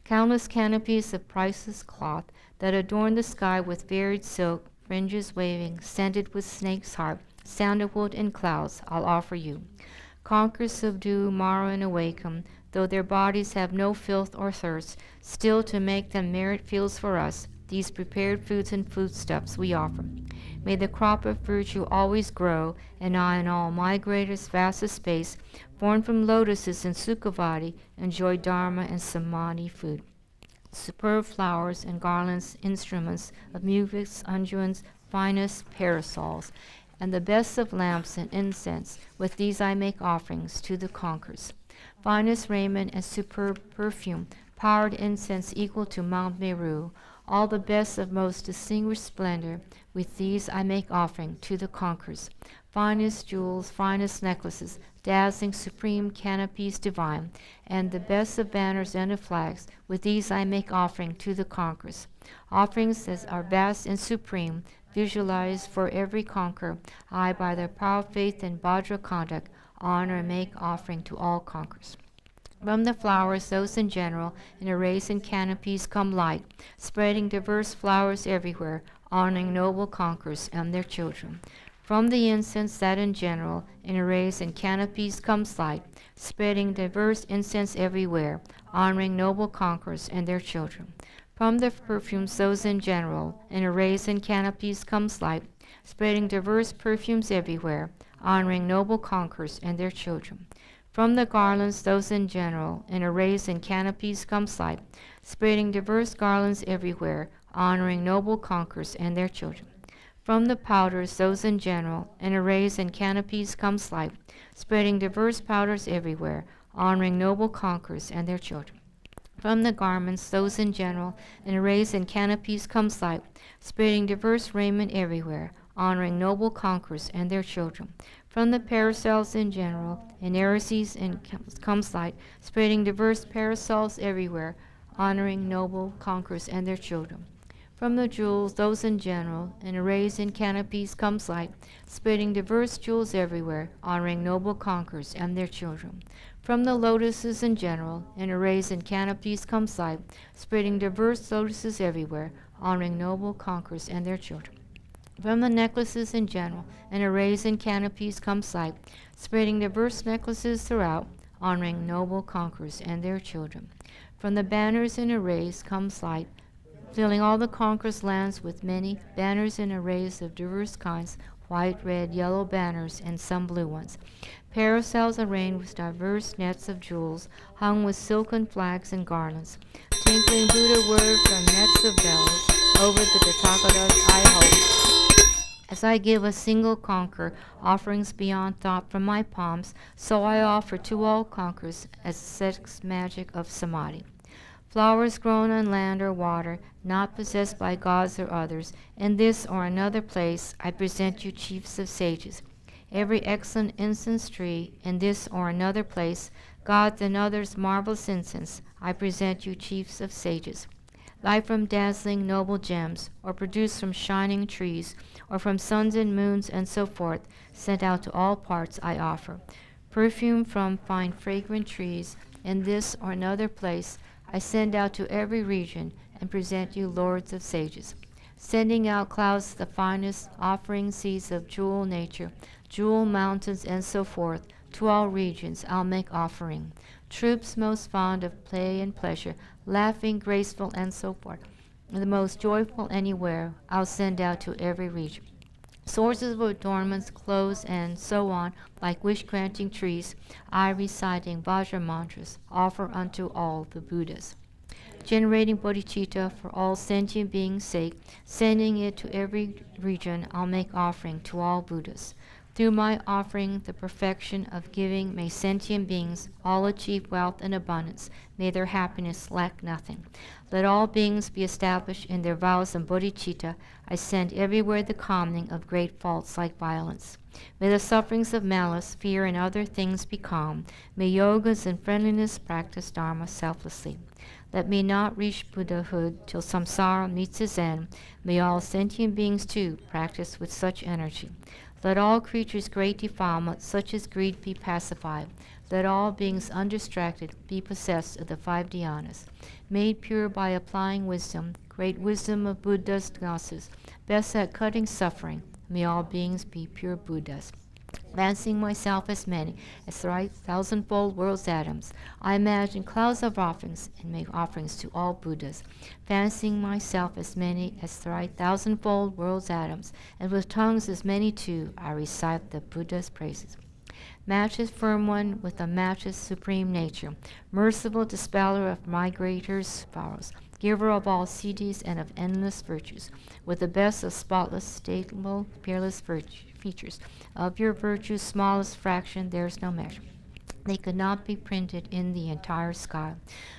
Countless canopies of priceless cloth that adorn the sky with varied silk, fringes waving, scented with snake's heart, sandalwood and clouds, I'll offer you. Conquer, subdue, mar, and awaken, though their bodies have no filth or thirst, still to make them merit fields for us, these prepared foods and foodstuffs we offer. May the crop of virtue always grow, and I in all my greatest, vastest space, born from lotuses and sukhavati, enjoy dharma and samadhi food. Superb flowers and garlands, instruments of music, unguents, finest parasols, and the best of lamps and incense, with these I make offerings to the conquerors. Finest raiment and superb perfume, powdered incense equal to Mount Meru, all the best of most distinguished splendor, with these I make offering to the conquerors. Finest jewels, finest necklaces, dazzling supreme canopies divine, and the best of banners and of flags, with these I make offering to the conquerors. Offerings that are vast and supreme, visualized for every conqueror, I by their power, faith, and Vajra conduct, honor and make offering to all conquerors. From the flowers, those in general, in arrays and canopies come light, spreading diverse flowers everywhere, honoring noble conquerors and their children. From the incense that in general, in arrays and canopies comes light, spreading diverse incense everywhere, honoring noble conquerors and their children. From the perfumes, those in general, in arrays and canopies comes light, spreading diverse perfumes everywhere, honoring noble conquerors and their children. From the garlands, those in general, in arrays and canopies comes light, spreading diverse garlands everywhere, honoring noble conquerors and their children. From the powders, those in general, in arrays and canopies comes light, spreading diverse powders everywhere, honoring noble conquerors and their children. From the garments, those in general, in arrays and canopies comes light, spreading diverse raiment everywhere, honoring noble conquerors and their children. From the parasols in general, in arrays and comes light, spreading diverse parasols everywhere, honoring noble conquerors and their children. From the jewels, those in general, in arrays and canopies comes light, spreading diverse jewels everywhere, honoring noble conquerors and their children. From the lotuses in general, in arrays and canopies comes light, spreading diverse lotuses everywhere, honoring noble conquerors and their children. From the necklaces in general, in arrays and canopies comes light, spreading diverse necklaces throughout, honoring noble conquerors and their children. From the banners and arrays comes light, filling all the conquerors' lands with many banners and arrays of diverse kinds, white, red, yellow banners, and some blue ones. Parasols arrayed with diverse nets of jewels, hung with silken flags and garlands. Tinkling Buddha word from nets of bells, over the Tathagatas I hold. As I give a single conqueror offerings beyond thought from my palms, so I offer to all conquerors as sex magic of samadhi. Flowers grown on land or water, not possessed by gods or others, in this or another place I present you chiefs of sages. Every excellent incense tree, in this or another place, gods and others' marvelous incense, I present you chiefs of sages. Light from dazzling noble gems, or produced from shining trees, or from suns and moons and so forth, sent out to all parts I offer. Perfume from fine fragrant trees, in this or another place, I send out to every region and present you lords of sages. Sending out clouds the finest, offering seeds of jewel nature, jewel mountains and so forth, to all regions I'll make offering. Troops most fond of play and pleasure, laughing, graceful, and so forth, the most joyful anywhere, I'll send out to every region. Sources of adornments, clothes, and so on, like wish-granting trees, I reciting Vajra mantras, offer unto all the Buddhas. Generating bodhicitta for all sentient beings' sake, sending it to every region, I'll make offering to all Buddhas. Through my offering, the perfection of giving, may sentient beings all achieve wealth and abundance. May their happiness lack nothing. Let all beings be established in their vows and bodhicitta. I send everywhere the calming of great faults like violence. May the sufferings of malice, fear, and other things be calm. May yogas and friendliness practice dharma selflessly. Let me not reach Buddhahood till samsara meets its end. May all sentient beings too practice with such energy. Let all creatures' great defilement, such as greed, be pacified. Let all beings undistracted be possessed of the 5 dhyanas. Made pure by applying wisdom, great wisdom of Buddha's gnosis, best at cutting suffering, may all beings be pure Buddhas. Fancying myself as many as thrice thousandfold world's atoms, I imagine clouds of offerings and make offerings to all Buddhas. Fancying myself as many as thrice thousandfold world's atoms, and with tongues as many too, I recite the Buddha's praises. Matchless firm one with a matchless supreme nature, merciful dispeller of migrators' sorrows, giver of all siddhis and of endless virtues, with the best of spotless, stable, peerless features. Of your virtues, smallest fraction, there's no measure. They could not be printed in the entire sky.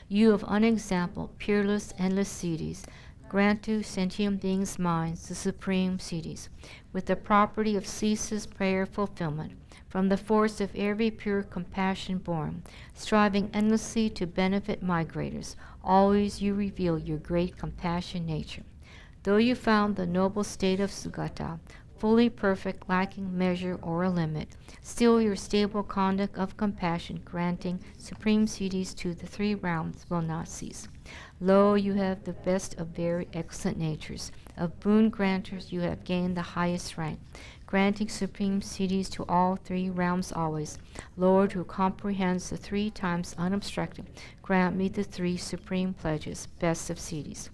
You of unexampled, peerless, endless siddhis, grant to sentient beings' minds the supreme siddhis, with the property of ceaseless prayer fulfillment, from the force of every pure compassion born, striving endlessly to benefit migrators. Always you reveal your great compassion nature. Though you found the noble state of Sugata, fully perfect, lacking measure or a limit, still your stable conduct of compassion, granting supreme siddhis to the three realms, will not cease. Lo, you have the best of very excellent natures. Of boon granters you have gained the highest rank, granting supreme siddhis to all three realms always. Lord, who comprehends the 3 times unobstructed, grant me the 3 supreme pledges, best of siddhis.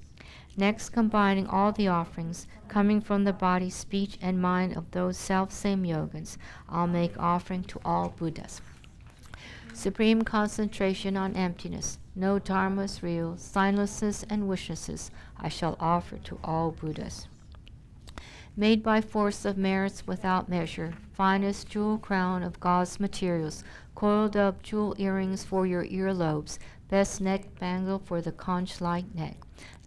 Next, combining all the offerings coming from the body, speech, and mind of those self-same yogins, I'll make offering to all Buddhas. Supreme concentration on emptiness, no dharmas real, signlessness and wishlessness, I shall offer to all Buddhas. Made by force of merits without measure, finest jewel crown of God's materials, coiled up jewel earrings for your earlobes, best neck bangle for the conch-like neck,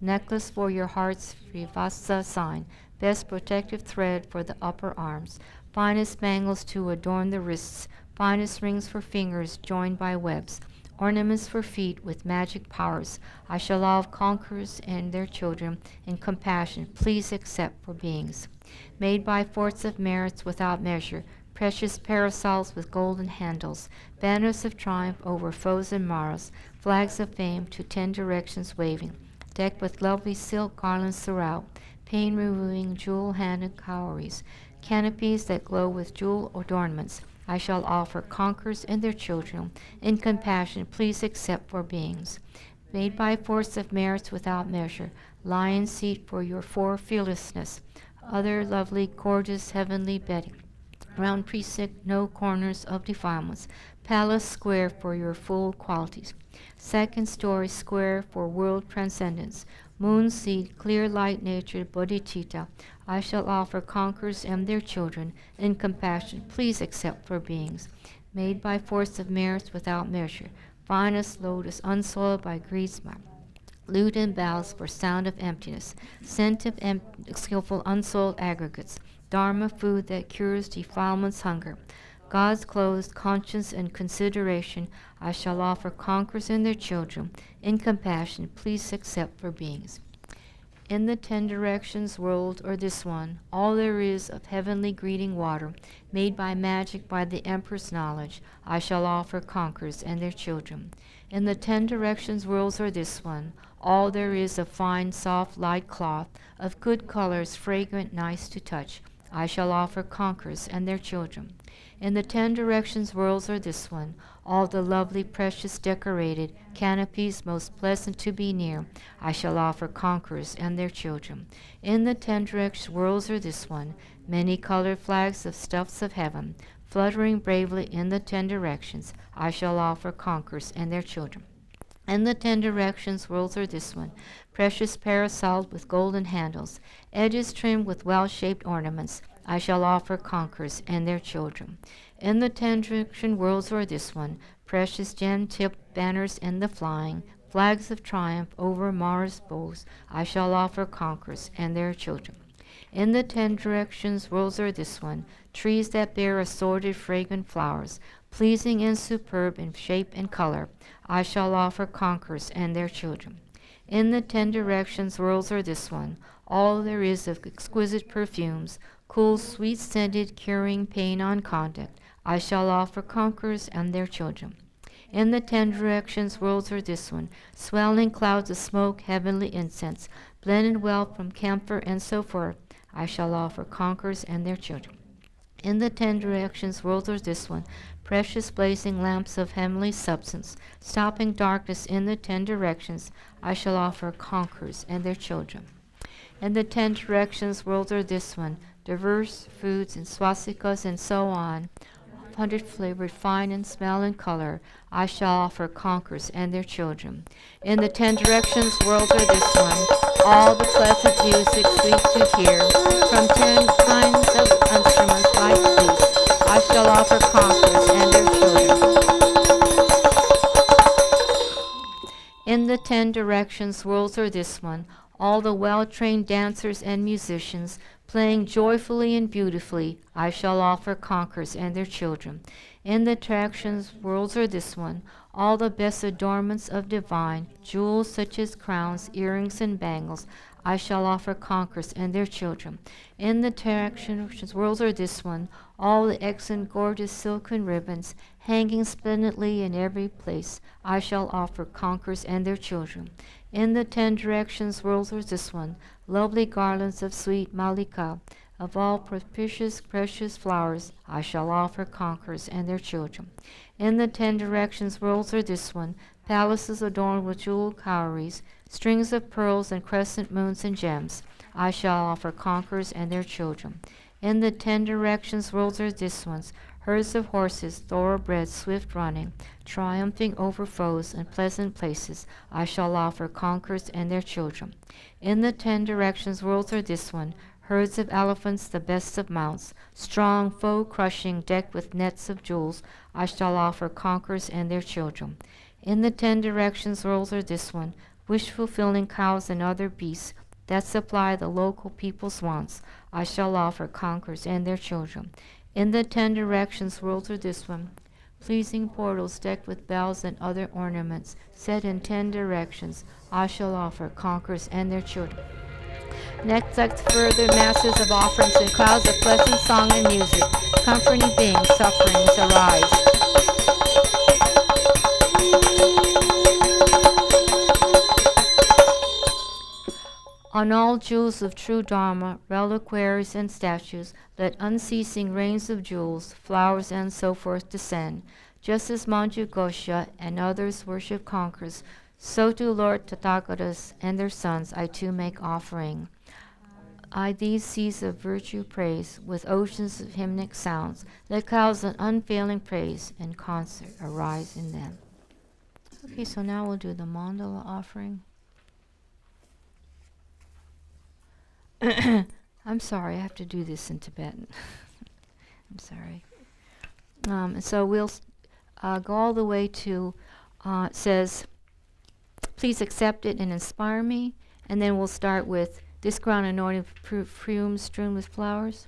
necklace for your heart's Srivastava sign, best protective thread for the upper arms, finest bangles to adorn the wrists, finest rings for fingers joined by webs, ornaments for feet with magic powers. I shall love conquerors and their children in compassion. Please accept for beings. Made by force of merits without measure, precious parasols with golden handles, banners of triumph over foes and maras, flags of fame to 10 directions waving, decked with lovely silk garlands throughout, pain-removing jewel-handed cowries, canopies that glow with jewel adornments. I shall offer conquerors and their children. In compassion, please accept for beings. Made by force of merits without measure, lion seat for your 4 fearlessness, other lovely, gorgeous, heavenly bedding, round precinct, no corners of defilements, palace square for your full qualities, 2nd story square for world transcendence, moon seed, clear light-natured bodhicitta, I shall offer conquerors and their children in compassion. Please accept for beings. Made by force of merits without measure, finest lotus unsoiled by greed's mire, lute and bells for sound of emptiness, scent of skillful unsoiled aggregates, dharma food that cures defilement's hunger, God's closed conscience and consideration, I shall offer conquerors and their children. In compassion, please accept for beings. In the 10 directions world or this one, all there is of heavenly greeting water, made by magic by the emperor's knowledge, I shall offer conquerors and their children. In the 10 directions worlds or this one, all there is of fine, soft, light cloth, of good colors, fragrant, nice to touch, I shall offer conquerors and their children. In the 10 directions worlds or this one, all the lovely, precious, decorated canopies most pleasant to be near, I shall offer conquerors and their children. In the 10 directions worlds or this one, many colored flags of stuffs of heaven, fluttering bravely in the 10 directions, I shall offer conquerors and their children. In the 10 directions worlds or this one, precious parasols with golden handles, edges trimmed with well-shaped ornaments, I shall offer conquerors and their children. In the 10 direction worlds or this one, precious gem-tipped banners in the flying, flags of triumph over Mars' bows, I shall offer conquerors and their children. In the 10 directions worlds or this one, trees that bear assorted fragrant flowers, pleasing and superb in shape and color, I shall offer conquerors and their children. In the 10 directions worlds or this one, all there is of exquisite perfumes, cool, sweet-scented, curing pain on contact, I shall offer conquerors and their children. In the 10 directions worlds or this one, swelling clouds of smoke, heavenly incense, blended well from camphor and so forth, I shall offer conquerors and their children. In the 10 directions, world or this one, precious blazing lamps of heavenly substance, stopping darkness in the 10 directions, I shall offer conquerors and their children. In the 10 directions, world or this one, diverse foods and swastikas and so on, 100 flavored fine in smell and color, I shall offer conquerors and their children. In the 10 directions, world or this one, all the pleasant music sweet to hear, from 10 kinds of instruments like these, I shall offer conquerors and their children. In the 10 directions, worlds or this one, all the well-trained dancers and musicians, playing joyfully and beautifully, I shall offer conquerors and their children. In the directions, worlds or this one, all the best adornments of divine, jewels such as crowns, earrings, and bangles, I shall offer conquerors and their children. In the directions, worlds or this one, all the excellent gorgeous silken ribbons, hanging splendidly in every place, I shall offer conquerors and their children. In the 10 directions, worlds or this one, lovely garlands of sweet malika, of all precious flowers, I shall offer conquerors and their children. In the 10 directions, worlds or this one, palaces adorned with jeweled cowries, strings of pearls and crescent moons and gems, I shall offer conquerors and their children. In the 10 directions, worlds or this ones, herds of horses, thoroughbreds, swift running, triumphing over foes and pleasant places, I shall offer conquerors and their children. In the 10 directions, worlds or this one, herds of elephants, the best of mounts, strong, foe-crushing, decked with nets of jewels, I shall offer conquerors and their children. In the 10 directions, worlds or this one, wish-fulfilling cows and other beasts that supply the local people's wants, I shall offer conquerors and their children. In the 10 directions, worlds or this one, pleasing portals decked with bells and other ornaments, set in 10 directions, I shall offer conquerors and their children. Next, further masses of offerings and clouds of pleasant song and music, comforting beings, sufferings arise. On all jewels of true Dharma, reliquaries and statues, let unceasing rains of jewels, flowers, and so forth descend. Just as Manju Gosha and others worship conquerors, so do Lord Tathagatas and their sons I too make offering. I these seas of virtue praise, with oceans of hymnic sounds, let clouds of unfailing praise and concert arise in them. Okay, so now we'll do the mandala offering. I'm sorry, I have to do this in Tibetan. I'm sorry. So we'll go all the way to, it says, please accept it and inspire me. And then we'll start with this crown anointed with perfumes strewn with flowers.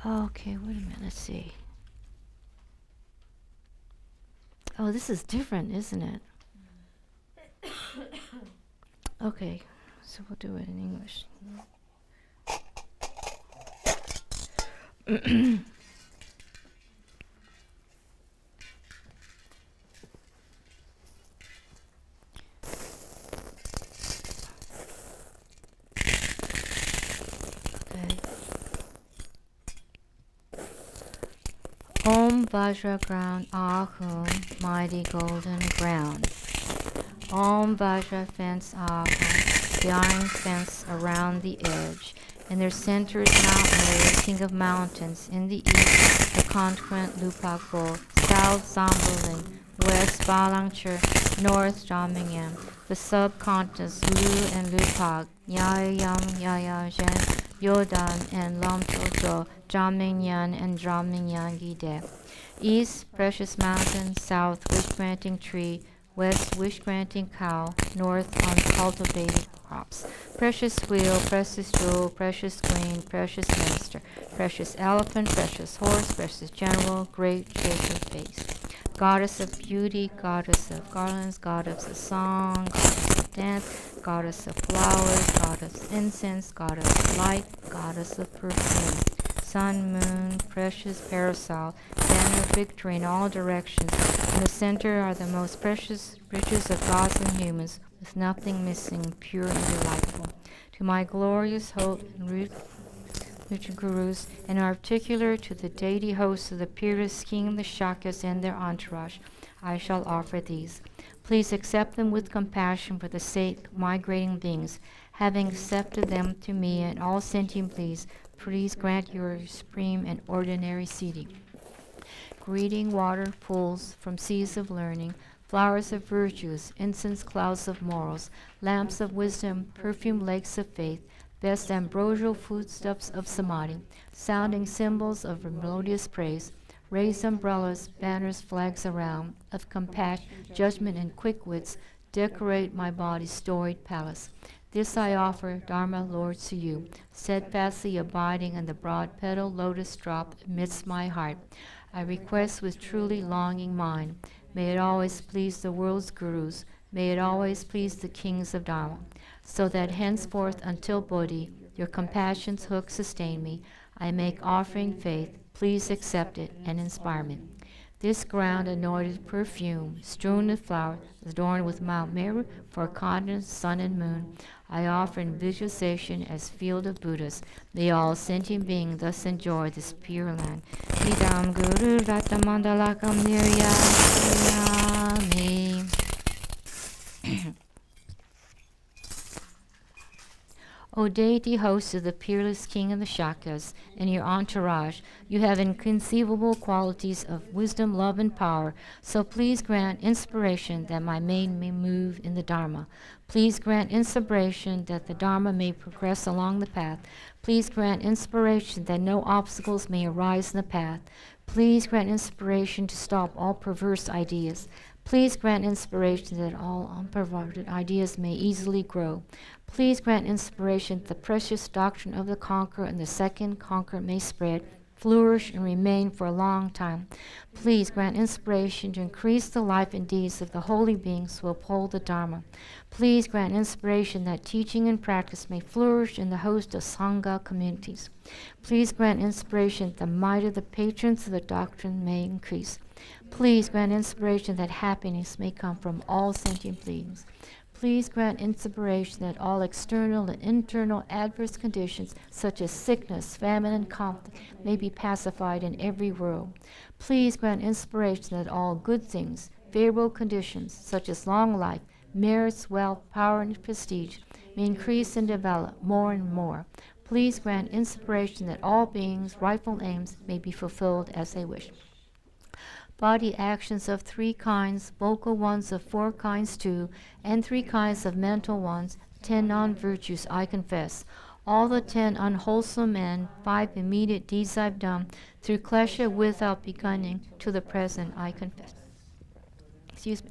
Okay, wait a minute, let's see. Oh, this is different, isn't it? Okay, so we'll do it in English. Om Vajra ground, Ahum, mighty golden ground. Om Vajra fence, Ahum, the iron fence around the edge. In their center is Mount Mary, king of mountains. In the east, the continent Lupakbo, south Zambuling, west Balangchur, north Jamyang. The subcontinents Lu and Lupag, Yayam, Yayajan, Yodan, and Lamtojo, Jamyang and Jamyang Gide. East, precious mountain, south, wish-granting tree, west, wish-granting cow, north, uncultivated crops. Precious wheel, precious jewel, precious queen, precious minister, precious elephant, precious horse, precious general, great shape of face. Goddess of beauty, goddess of garlands, goddess of song, goddess of dance, goddess of flowers, goddess of incense, goddess of light, goddess of perfume. Sun, moon, precious parasol, banner of victory in all directions. In the center are the most precious riches of gods and humans, with nothing missing, pure and delightful. To my glorious hope and root future gurus, and in particular to the deity hosts of the peerless king of the Shakyas and their entourage, I shall offer these. Please accept them with compassion for the sake of migrating beings. Having accepted them to me and all sentient beings, please grant your supreme and ordinary seeding. Greeting water pools from seas of learning, flowers of virtues, incense clouds of morals, lamps of wisdom, perfume lakes of faith, best ambrosial foodstuffs of samadhi, sounding cymbals of melodious praise, raised umbrellas, banners, flags around, of compact judgment and quick wits, decorate my body's storied palace. This I offer, Dharma Lord, to you, steadfastly abiding in the broad petal lotus drop amidst my heart. I request with truly longing mind, may it always please the world's gurus, may it always please the kings of Dharma, so that henceforth until Bodhi, your compassion's hook sustain me. I make offering faith, please accept it and inspire me. This ground anointed perfume, strewn with flowers, adorned with Mount Meru for continents, sun and moon, I offer in visualization as field of Buddhas. May all sentient beings thus enjoy this pure land. Idam Guru Ratamandalakam Niryami. O deity host of the peerless king of the Shakyas and your entourage, you have inconceivable qualities of wisdom, love, and power, so please grant inspiration that my mind may move in the Dharma. Please grant inspiration that the Dharma may progress along the path. Please grant inspiration that no obstacles may arise in the path. Please grant inspiration to stop all perverse ideas. Please grant inspiration that all unperverted ideas may easily grow. Please grant inspiration that the precious doctrine of the conqueror and the second conqueror may spread, flourish, and remain for a long time. Please grant inspiration to increase the life and deeds of the holy beings who uphold the Dharma. Please grant inspiration that teaching and practice may flourish in the host of Sangha communities. Please grant inspiration that the might of the patrons of the doctrine may increase. Please grant inspiration that happiness may come from all sentient beings. Please grant inspiration that all external and internal adverse conditions, such as sickness, famine, and conflict, may be pacified in every world. Please grant inspiration that all good things, favorable conditions, such as long life, merits, wealth, power, and prestige, may increase and develop more and more. Please grant inspiration that all beings' rightful aims may be fulfilled as they wish. Body actions of 3 kinds, vocal ones of 4 kinds too, and 3 kinds of mental ones, 10 non-virtues I confess. All the 10 unwholesome and 5 immediate deeds I've done, through klesha without beginning to the present I confess. Excuse me.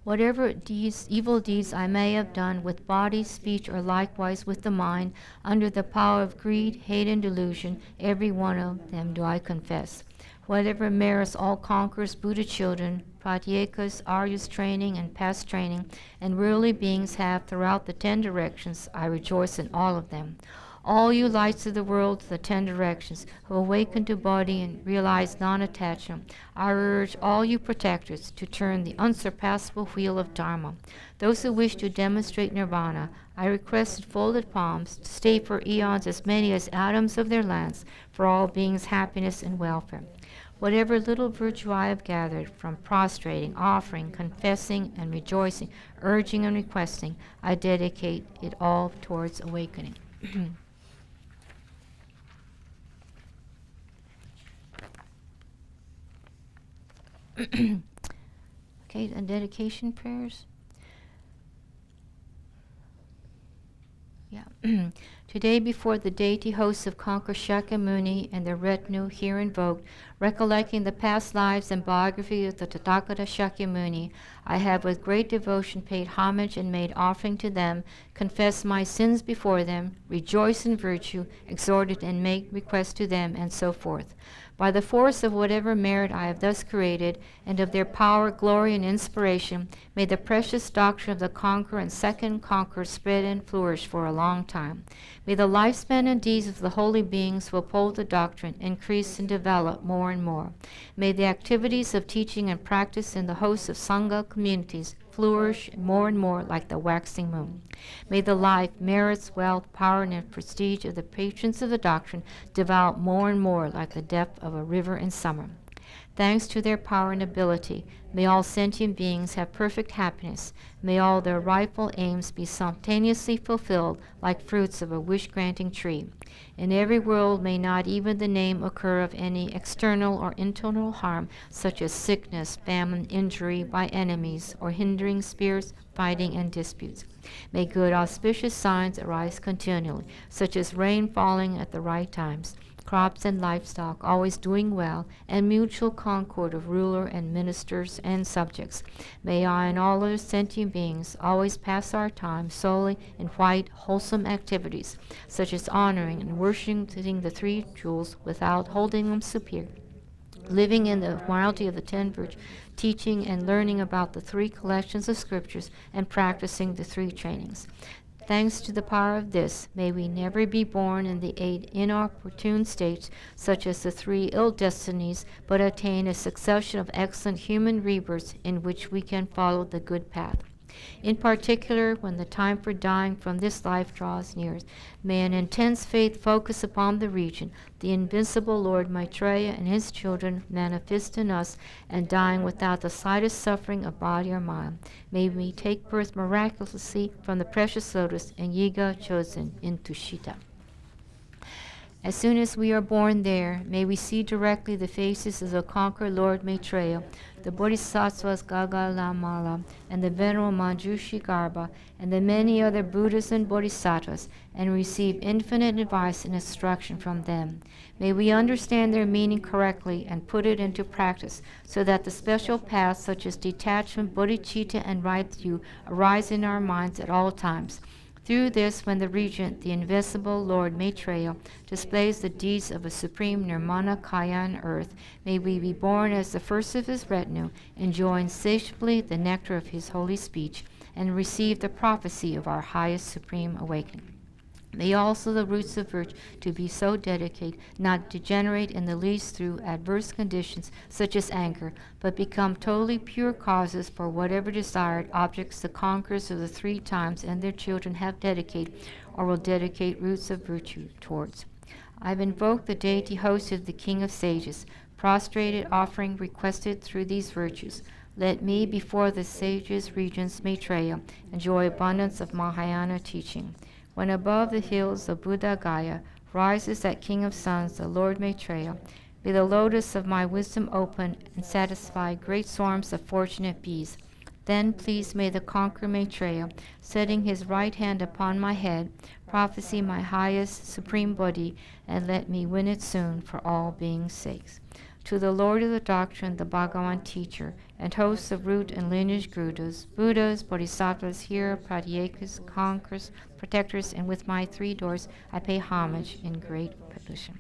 Whatever evil deeds I may have done with body, speech, or likewise with the mind, under the power of greed, hate, and delusion, every one of them do I confess. Whatever merits all conquerors, Buddha children, pratyekas, Aryas training, and past training, and worldly beings have throughout the 10 directions, I rejoice in all of them. All you lights of the world, the 10 directions, who awaken to body and realize non-attachment, I urge all you protectors to turn the unsurpassable wheel of Dharma. Those who wish to demonstrate nirvana, I request with folded palms to stay for eons as many as atoms of their lands, for all beings' happiness and welfare. Whatever little virtue I have gathered from prostrating, offering, confessing, and rejoicing, urging and requesting, I dedicate it all towards awakening. Okay, and dedication prayers. Yeah. Today, before the deity hosts of Conqueror Shakyamuni and their retinue here invoked, recollecting the past lives and biography of the Tathagata Shakyamuni, I have with great devotion paid homage and made offering to them, confessed my sins before them, rejoiced in virtue, exhorted and made request to them, and so forth. By the force of whatever merit I have thus created, and of their power, glory, and inspiration, may the precious doctrine of the conqueror and second conqueror spread and flourish for a long time. May the lifespan and deeds of the holy beings who uphold the doctrine increase and develop more and more. May the activities of teaching and practice in the hosts of Sangha communities flourish more and more like the waxing moon. May the life, merits, wealth, power, and prestige of the patrons of the doctrine develop more and more like the depth of a river in summer. Thanks to their power and ability, may all sentient beings have perfect happiness. May all their rightful aims be spontaneously fulfilled like fruits of a wish-granting tree. In every world may not even the name occur of any external or internal harm, such as sickness, famine, injury by enemies, or hindering spirits, fighting, and disputes. May good auspicious signs arise continually, such as rain falling at the right times, crops and livestock always doing well, and mutual concord of ruler and ministers and subjects. May I and all other sentient beings always pass our time solely in white, wholesome activities, such as honoring and worshiping the three jewels without holding them superior, living in the morality of the 10 virtues, teaching and learning about the 3 collections of scriptures, and practicing the 3 trainings. Thanks to the power of this, may we never be born in the 8 inopportune states, such as the 3 ill destinies, but attain a succession of excellent human rebirths in which we can follow the good path. In particular, when the time for dying from this life draws near, may an intense faith focus upon the region, the invincible Lord Maitreya and his children manifest in us, and dying without the slightest suffering of body or mind. May we take birth miraculously from the precious lotus in Yiga Chosen in Tushita. As soon as we are born there, may we see directly the faces of the conqueror Lord Maitreya, the Bodhisattvas Gaga Lamala, and the Venerable Manjushri Garba, and the many other Buddhas and Bodhisattvas, and receive infinite advice and instruction from them. May we understand their meaning correctly and put it into practice, so that the special paths such as detachment, bodhicitta, and right view arise in our minds at all times. Through this, when the regent, the invincible Lord Maitreya, displays the deeds of a supreme nirmana kaya on earth, may we be born as the first of his retinue, enjoy insatiably the nectar of his holy speech, and receive the prophecy of our highest supreme awakening. May also the roots of virtue to be so dedicated, not degenerate in the least through adverse conditions such as anger, but become totally pure causes for whatever desired objects the conquerors of the 3 times and their children have dedicated or will dedicate roots of virtue towards. I have invoked the deity hosted the King of Sages, prostrated offering requested through these virtues. Let me, before the sages, regents Maitreya, enjoy abundance of Mahayana teaching. When above the hills of Buddha Gaya rises that King of Suns, the Lord Maitreya, may the lotus of my wisdom open and satisfy great swarms of fortunate bees. Then please may the conqueror Maitreya, setting his right hand upon my head, prophesy my highest supreme Bodhi, and let me win it soon for all beings' sakes. To the Lord of the Doctrine, the Bhagavan teacher, and hosts of root and lineage Buddhas, Bodhisattvas, here, Pradyakas, conquerors, protectors, and with my 3 doors, I pay homage in great petition.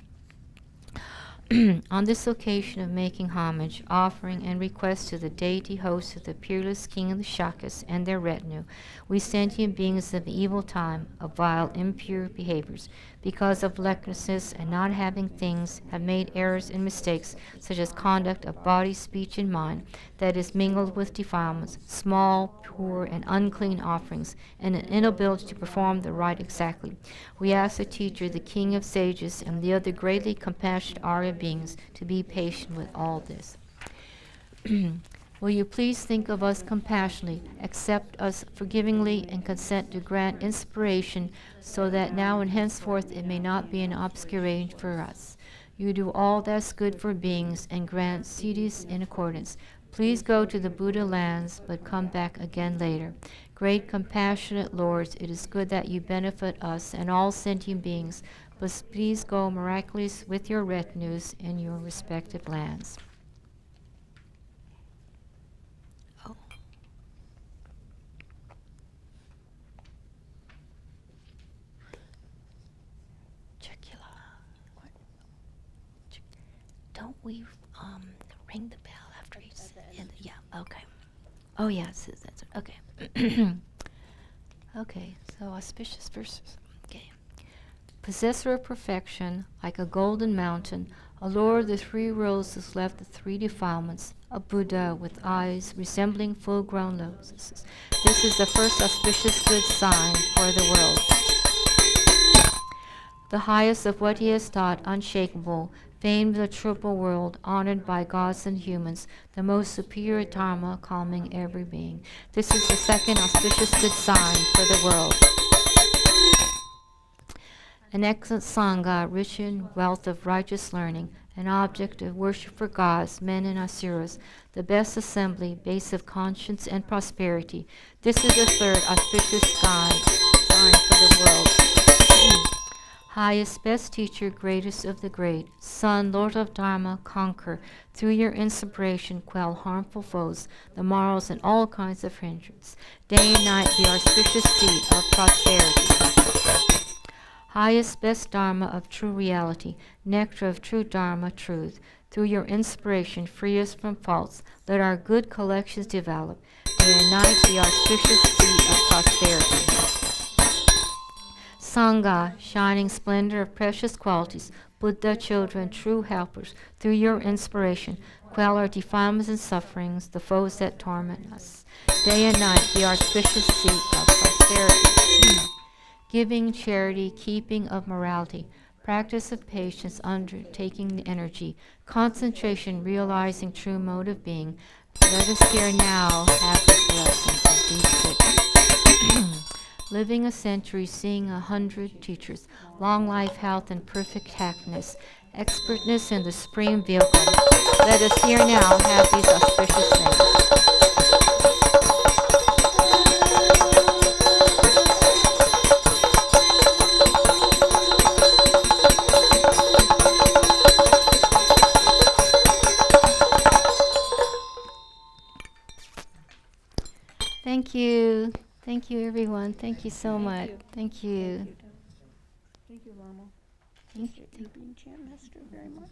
On this occasion of making homage, offering, and request to the deity host of the peerless king of the Shakyas and their retinue, we sentient beings of evil time, of vile, impure behaviors, because of recklessness and not having things, have made errors and mistakes, such as conduct of body, speech, and mind, that is mingled with defilements, small, poor, and unclean offerings, and an inability to perform the rite exactly. We ask the teacher, the king of sages, and the other greatly compassionate Arya beings to be patient with all this. Will you please think of us compassionately, accept us forgivingly, and consent to grant inspiration, so that now and henceforth it may not be an obscuration for us. You do all that's good for beings, and grant siddhis in accordance. Please go to the Buddha lands, but come back again later. Great compassionate lords, it is good that you benefit us and all sentient beings, but please go miraculously with your retinues in your respective lands. Oh. Don't we ring the bell after each? Yeah. Okay. Oh yes, that's okay. Okay. So auspicious verses. Okay. Possessor of perfection, like a golden mountain, A Lord of the three roses left the three defilements, a Buddha with eyes resembling full-grown lotuses. This is the first auspicious good sign for the world. The highest of what he has taught, unshakable, famed in the triple world, honored by gods and humans, the most superior Dharma, calming every being. This is the second auspicious good sign for the world. An excellent Sangha, rich in wealth of righteous learning, an object of worship for gods, men and asuras, the best assembly, base of conscience and prosperity. This is the third auspicious sign for the world. Highest, best teacher, greatest of the great, Son, Lord of Dharma, conquer, through your inspiration, quell harmful foes, the morals and all kinds of hindrance. Day and night, the auspicious seat of prosperity. Highest, best Dharma of true reality, nectar of true Dharma, truth. Through your inspiration, free us from faults. Let our good collections develop. Day and night, the auspicious seat of prosperity. Sangha, shining splendor of precious qualities, Buddha children, true helpers, through your inspiration, quell our defilements and sufferings, the foes that torment us. Day and night, the auspicious seat of prosperity. Giving, charity, keeping of morality, practice of patience, undertaking the energy, concentration, realizing true mode of being. Let us here now have the blessing of these six. Living a century, seeing 100 teachers, long life, health, and perfect happiness, expertness in the supreme vehicle. Let us here now have these auspicious things. Thank you. Thank you, everyone. Thank you so much. Thank you. Thank you, Lama. Thank you. Appreciate you being chant master very much.